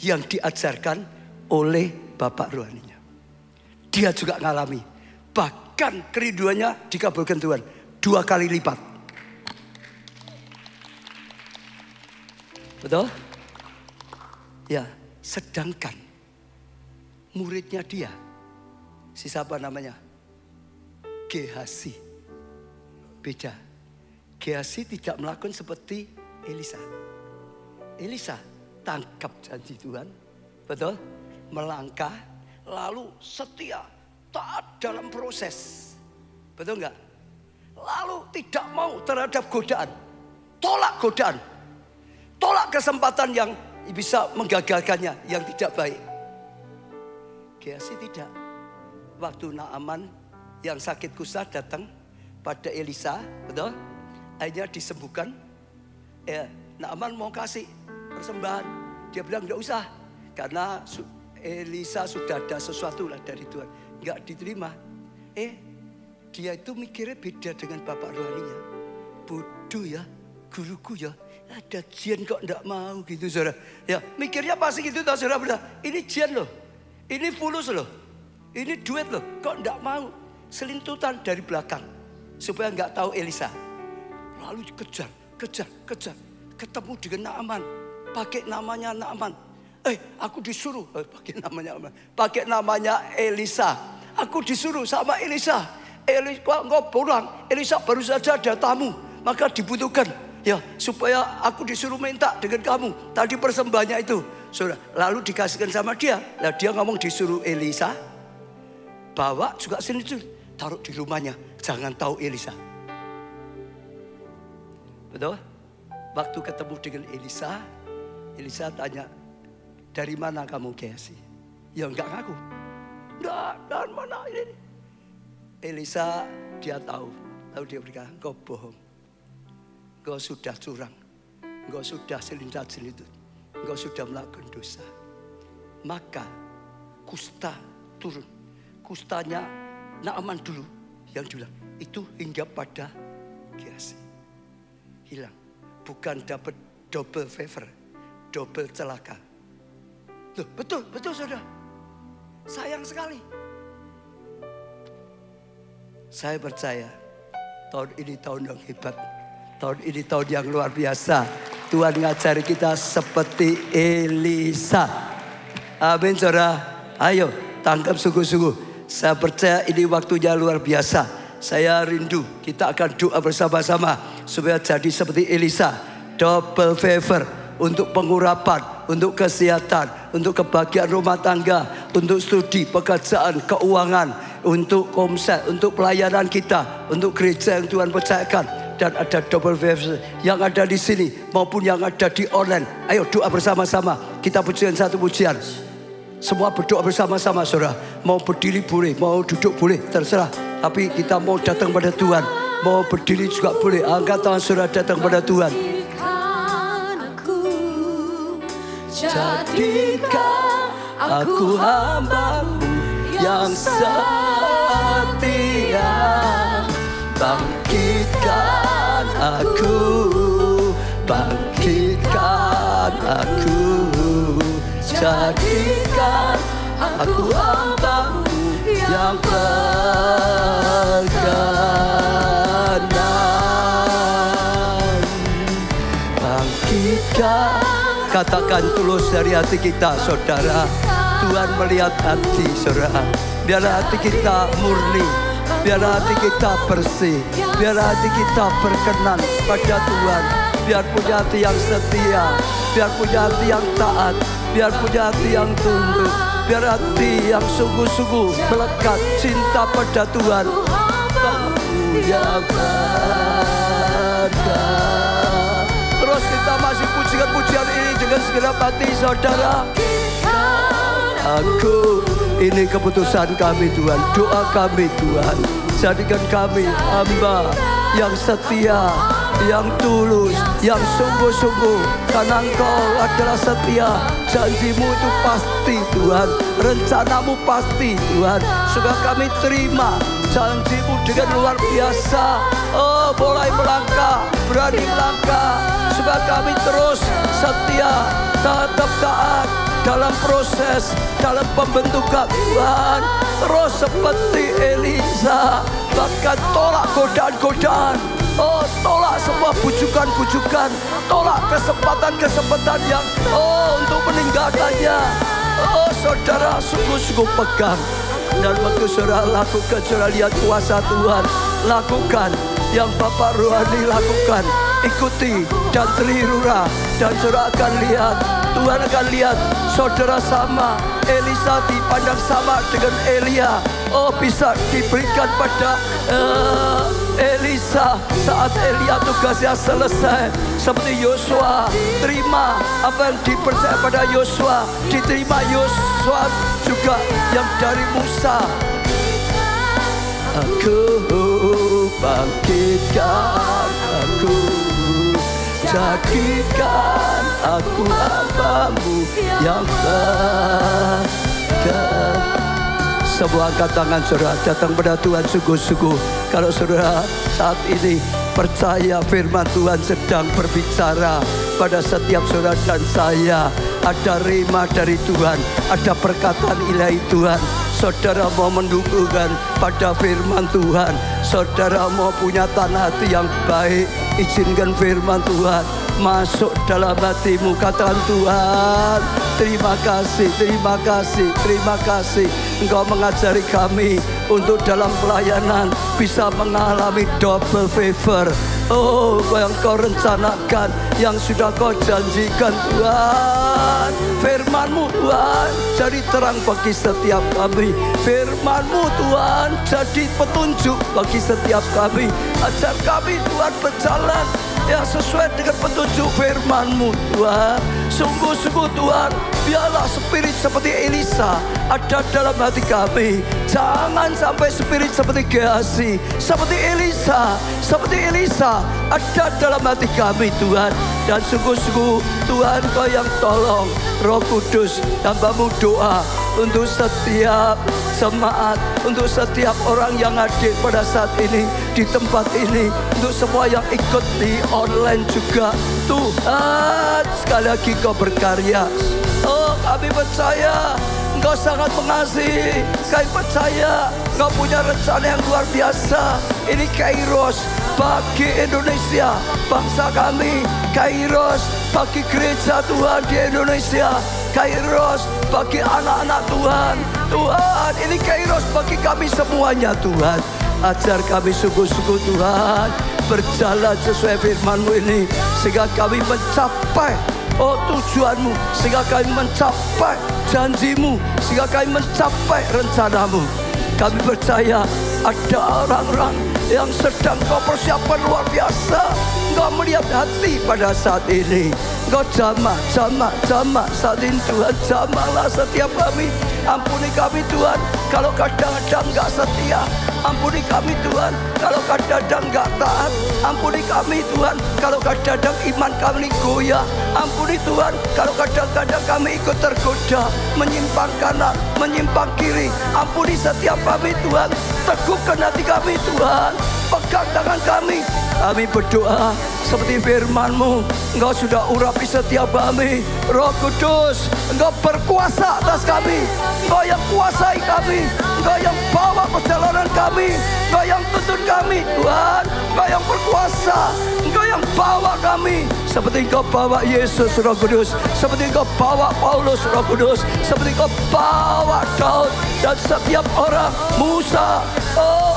yang diajarkan oleh Bapak rohaninya. Dia juga ngalami. Bahkan kerinduannya dikabulkan Tuhan 2 kali lipat. Betul? Ya, sedangkan muridnya dia, si siapa namanya? Gehazi. Beda. Gehazi tidak melakukan seperti Elisa. Elisa tangkap janji Tuhan, betul? Melangkah, lalu setia, taat dalam proses, betul enggak? Lalu tidak mau terhadap godaan, tolak godaan, tolak kesempatan yang bisa menggagalkannya, yang tidak baik. Gehazi tidak. Waktu Naaman yang sakit kusta datang pada Elisa, betul? Akhirnya disembuhkan. Naaman mau kasih persembahan, dia bilang enggak usah, karena Elisa sudah ada sesuatu lah dari Tuhan. Enggak diterima. Dia itu mikirnya beda dengan Bapak rohaninya. Bodoh ya, guruku ya, ada jin kok enggak mau gitu saudara. Ya mikirnya pasti gitu tahu saudara. Ini jin loh, ini fulus loh, ini duit loh, kok enggak mau. Selintutan dari belakang supaya enggak tahu Elisa. Lalu dikejar, kejar. Ketemu dengan Naaman. Pakai namanya Naaman. Aku disuruh pakai namanya Naaman. Pakai namanya Elisa. Aku disuruh sama Elisa. Elisa enggak pulang. Elisa baru saja ada tamu. Maka dibutuhkan ya supaya aku disuruh minta dengan kamu. Tadi persembahannya itu. Saudara, lalu dikasihkan sama dia. Lah dia ngomong disuruh Elisa. Bawa juga sini taruh di rumahnya. Jangan tahu Elisa. Betul? Waktu ketemu dengan Elisa, Elisa tanya, dari mana kamu Gehazi? Ya enggak ngaku. Enggak, dari mana ini? Elisa dia tahu. Lalu dia berkata, engkau bohong. Engkau sudah curang. Engkau sudah selindut. Engkau sudah melakukan dosa. Maka kusta turun. Kustanya Naaman dulu yang bilang. Itu hingga pada Gehazi. Hilang. Bukan dapat double favor, double celaka. Loh, betul saudara. Sayang sekali. Saya percaya tahun ini tahun yang hebat. Tahun ini tahun yang luar biasa. Tuhan ngajari kita seperti Elisa. Amin saudara. Ayo tangkap sungguh-sungguh. Saya percaya ini waktunya luar biasa. Saya rindu kita akan doa bersama-sama supaya jadi seperti Elisa. Double favor untuk pengurapan, untuk kesehatan, untuk kebahagiaan rumah tangga, untuk studi, pekerjaan, keuangan, untuk komsel, untuk pelayanan kita, untuk gereja yang Tuhan percayakan. Dan ada double favor yang ada di sini maupun yang ada di online. Ayo doa bersama-sama. Kita pujian satu pujian. Semua berdoa bersama-sama saudara. Mau berdiri boleh, mau duduk boleh, terserah. Tapi kita mau datang pada Tuhan. Mau berdiri juga boleh. Angkat tangan saudara, datang pada Tuhan. Jadikan aku hamba-Mu yang setia. Bangkitkan aku, bangkitkan aku. Jadikan aku hamba-Mu yang berkenan. Bangkitkan. Katakan tulus dari hati kita, saudara. Tuhan melihat hati, saudara. Biar hati kita murni, biar hati kita bersih, biar hati kita berkenan pada Tuhan. Biar punya hati yang setia, biar punya hati yang taat, biar punya hati yang tunduk, biar hati yang sungguh-sungguh melekat cinta pada Tuhan. Terus kita masih pujikan pujian ini dengan segenap hati, saudara. Aku, ini keputusan kami Tuhan, doa kami Tuhan. Jadikan kami hamba yang setia, yang tulus, yang sungguh-sungguh. Karena Engkau adalah setia. Janjimu itu pasti Tuhan, rencanamu pasti Tuhan. Suka kami terima janjimu dengan luar biasa. Oh, mulai melangkah, berani melangkah. Supaya kami terus setia, tetap taat dalam proses, dalam pembentukan Tuhan. Terus seperti Elisa, bahkan tolak godaan-godaan. Oh, tolak semua bujukan-bujukan, tolak kesempatan-kesempatan yang untuk meninggalkannya. Oh, saudara, sungguh-sungguh pegang. Dan waktu saudara lakukan, saudara lihat kuasa Tuhan. Lakukan yang Bapak rohani lakukan. Ikuti dan terhirura. Dan saudara akan lihat, Tuhan akan lihat saudara sama. Elisa dipandang sama dengan Elia. Oh, bisa diberikan pada Elisa saat Elia tugasnya selesai. Seperti Yosua, terima apa yang dipercaya pada Yosua, diterima Yosua juga yang dari Musa. Aku bangkitkan aku, jadikan aku hamba-Mu yang berkenan. Sebuah angkat tangan saudara, datang pada Tuhan sungguh-sungguh. Kalau saudara saat ini percaya firman Tuhan sedang berbicara pada setiap saudara dan saya, ada rema dari Tuhan, ada perkataan ilahi Tuhan. Saudara mau mendukungkan pada firman Tuhan, saudara mau punya tanah hati yang baik, izinkan firman Tuhan masuk dalam hatimu. Katakan, Tuhan, terima kasih, terima kasih, terima kasih. Engkau mengajari kami untuk dalam pelayanan bisa mengalami double favor. Oh, yang Kau rencanakan, yang sudah Kau janjikan Tuhan. Firman-Mu Tuhan jadi terang bagi setiap kami. Firman-Mu Tuhan jadi petunjuk bagi setiap kami. Ajar kami Tuhan berjalan yang sesuai dengan petunjuk firman-Mu Tuhan. Sungguh-sungguh Tuhan, biarlah spirit seperti Elisa ada dalam hati kami. Jangan sampai spirit seperti Gehazi, seperti Elisa ada dalam hati kami Tuhan. Dan sungguh-sungguh Tuhan, Kau yang tolong. Roh Kudus, hamba-Mu doa untuk setiap jemaat, untuk setiap orang yang hadir pada saat ini di tempat ini, untuk semua yang ikut di online juga. Tuhan, sekali lagi Kau berkarya. Oh, kami percaya Engkau sangat mengasihi. Kami percaya Engkau punya rencana yang luar biasa. Ini Kairos bagi Indonesia, bangsa kami. Kairos bagi gereja Tuhan di Indonesia. Kairos bagi anak-anak Tuhan. Tuhan, ini Kairos bagi kami semuanya Tuhan. Ajar kami sungguh-sungguh Tuhan berjalan sesuai firman-Mu ini, sehingga kami mencapai tujuan-Mu, sehingga kami mencapai janji-Mu, sehingga kami mencapai rencana-Mu. Kami percaya ada orang-orang yang sedang Kau persiapkan luar biasa. Engkau melihat hati pada saat ini. Engkau jamah saat ini Tuhan. Jamahlah setiap kami. Ampuni kami Tuhan kalau kadang-kadang gak setia, Ampuni kami Tuhan kalau kadang-kadang gak taat. Ampuni kami Tuhan kalau kadang-kadang iman kami goyah. Ampuni Tuhan kalau kadang-kadang kami ikut tergoda, menyimpang kanan, menyimpang kiri. Ampuni setiap kami Tuhan. Teguhkan hati kami Tuhan. Pegang tangan kami. Kami berdoa seperti firman-Mu. Engkau sudah urapi setiap kami. Roh Kudus, Engkau berkuasa atas kami. Engkau yang kuasai kami. Engkau yang bawa perjalanan kami. Engkau yang tuntun kami Tuhan. Engkau yang berkuasa. Engkau yang bawa kami. Seperti Engkau bawa Yesus Roh Kudus. Seperti Engkau bawa Paulus Roh Kudus. Seperti Engkau bawa Daud dan setiap orang, Musa. Oh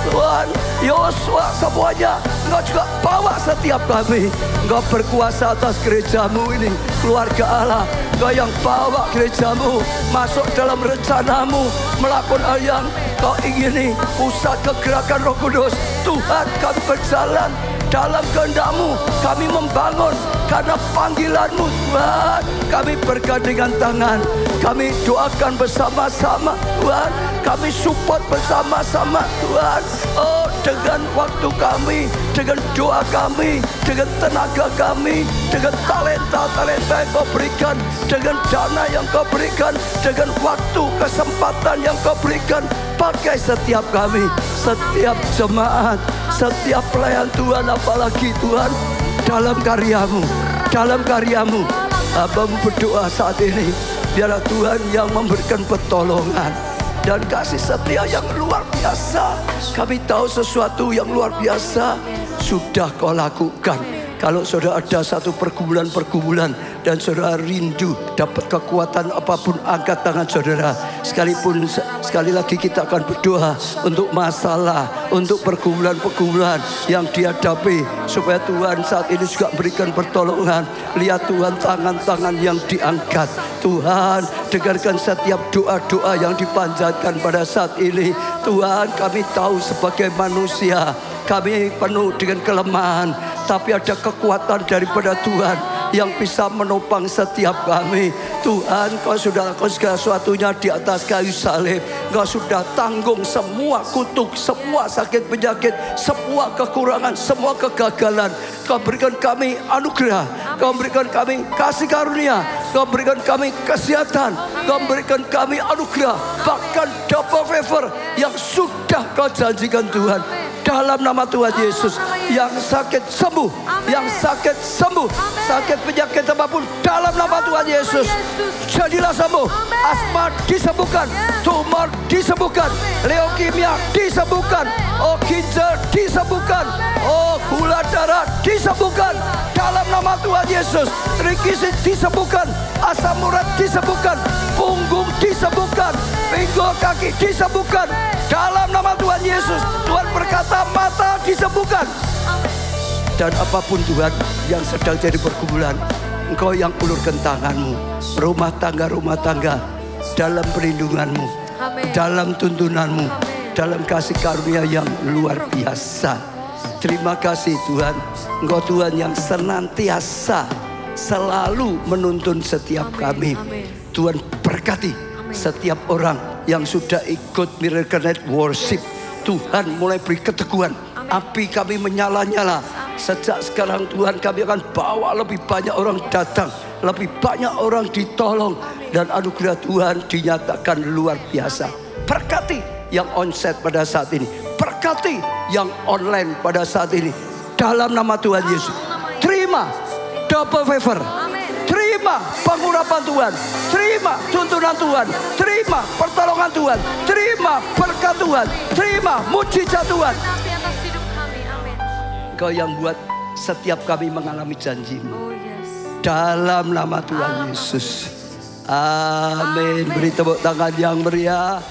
Tuhan, Yosua, semuanya Engkau juga bawa setiap kami. Engkau berkuasa atas gereja-Mu ini, keluarga Allah. Engkau yang bawa gereja-Mu masuk dalam rencana-Mu, melakukan hal yang Kau ingini. Pusat kegerakan Roh Kudus, Tuhan, kami berjalan dalam kehendak-Mu. Kami membangun karena panggilan-Mu Tuhan. Kami bergandengan tangan. Kami doakan bersama-sama Tuhan. Kami support bersama-sama Tuhan. Oh, dengan waktu kami, dengan doa kami, dengan tenaga kami, dengan talenta-talenta yang Kau berikan, dengan dana yang Kau berikan, dengan waktu, kesempatan yang Kau berikan. Pakai setiap kami, setiap jemaat, setiap pelayan Tuhan, apalagi Tuhan dalam karya-Mu, dalam karya-Mu. Hamba-Mu berdoa saat ini, biarlah Tuhan yang memberikan pertolongan dan kasih setia yang luar biasa. Kami tahu sesuatu yang luar biasa sudah Kau lakukan. Kalau saudara ada satu pergumulan dan saudara rindu dapat kekuatan apapun, angkat tangan saudara. Sekali lagi kita akan berdoa untuk masalah, untuk pergumulan yang dihadapi, supaya Tuhan saat ini juga berikan pertolongan. Lihat Tuhan, tangan-tangan yang diangkat. Tuhan, dengarkan setiap doa-doa yang dipanjatkan pada saat ini. Tuhan, kami tahu sebagai manusia kami penuh dengan kelemahan, tapi ada kekuatan daripada Tuhan yang bisa menopang setiap kami. Tuhan, Kau sudah lakukan segala sesuatunya di atas kayu salib. Kau sudah tanggung semua kutuk, semua sakit penyakit, semua kekurangan, semua kegagalan. Kau berikan kami anugerah, Kau berikan kami kasih karunia, Kau berikan kami kesehatan, Kau berikan kami anugerah, bahkan double favor yang sudah Kau janjikan Tuhan. Dalam nama Tuhan Yesus, yang sakit sembuh, yang sakit sembuh, sakit penyakit apapun dalam nama Tuhan Yesus, jadilah sembuh. Asma disembuhkan, tumor disembuhkan, leukemia disembuhkan, oh ginjal disembuhkan, oh gula darah disembuhkan dalam nama Tuhan Yesus. Rikisit disembuhkan, asam urat disembuhkan, punggung disembuhkan, pinggul kaki disembuhkan dalam nama Tuhan Yesus. Tuhan berkata mata disembuhkan. Dan apapun Tuhan yang sedang jadi pergumulan, Engkau yang ulurkan tangan-Mu, rumah tangga dalam perlindungan-Mu, dalam tuntunan-Mu, dalam kasih karunia yang luar biasa. Terima kasih Tuhan, Engkau Tuhan yang senantiasa selalu menuntun setiap kami. Tuhan berkati setiap orang yang sudah ikut Miracle Night Worship. Tuhan mulai beri keteguhan, api kami menyala-nyala. Sejak sekarang Tuhan, kami akan bawa lebih banyak orang datang, lebih banyak orang ditolong, dan anugerah Tuhan dinyatakan luar biasa. Berkati yang onset pada saat ini, berkati yang online pada saat ini, dalam nama Tuhan Yesus. Terima double favor, terima pengurapan Tuhan, terima tuntunan Tuhan, terima pertolongan Tuhan, terima berkat Tuhan, terima mujizat Tuhan. Engkau yang buat setiap kami mengalami janji-Mu. Dalam nama Tuhan Yesus. Amin. Beri tepuk tangan yang meriah.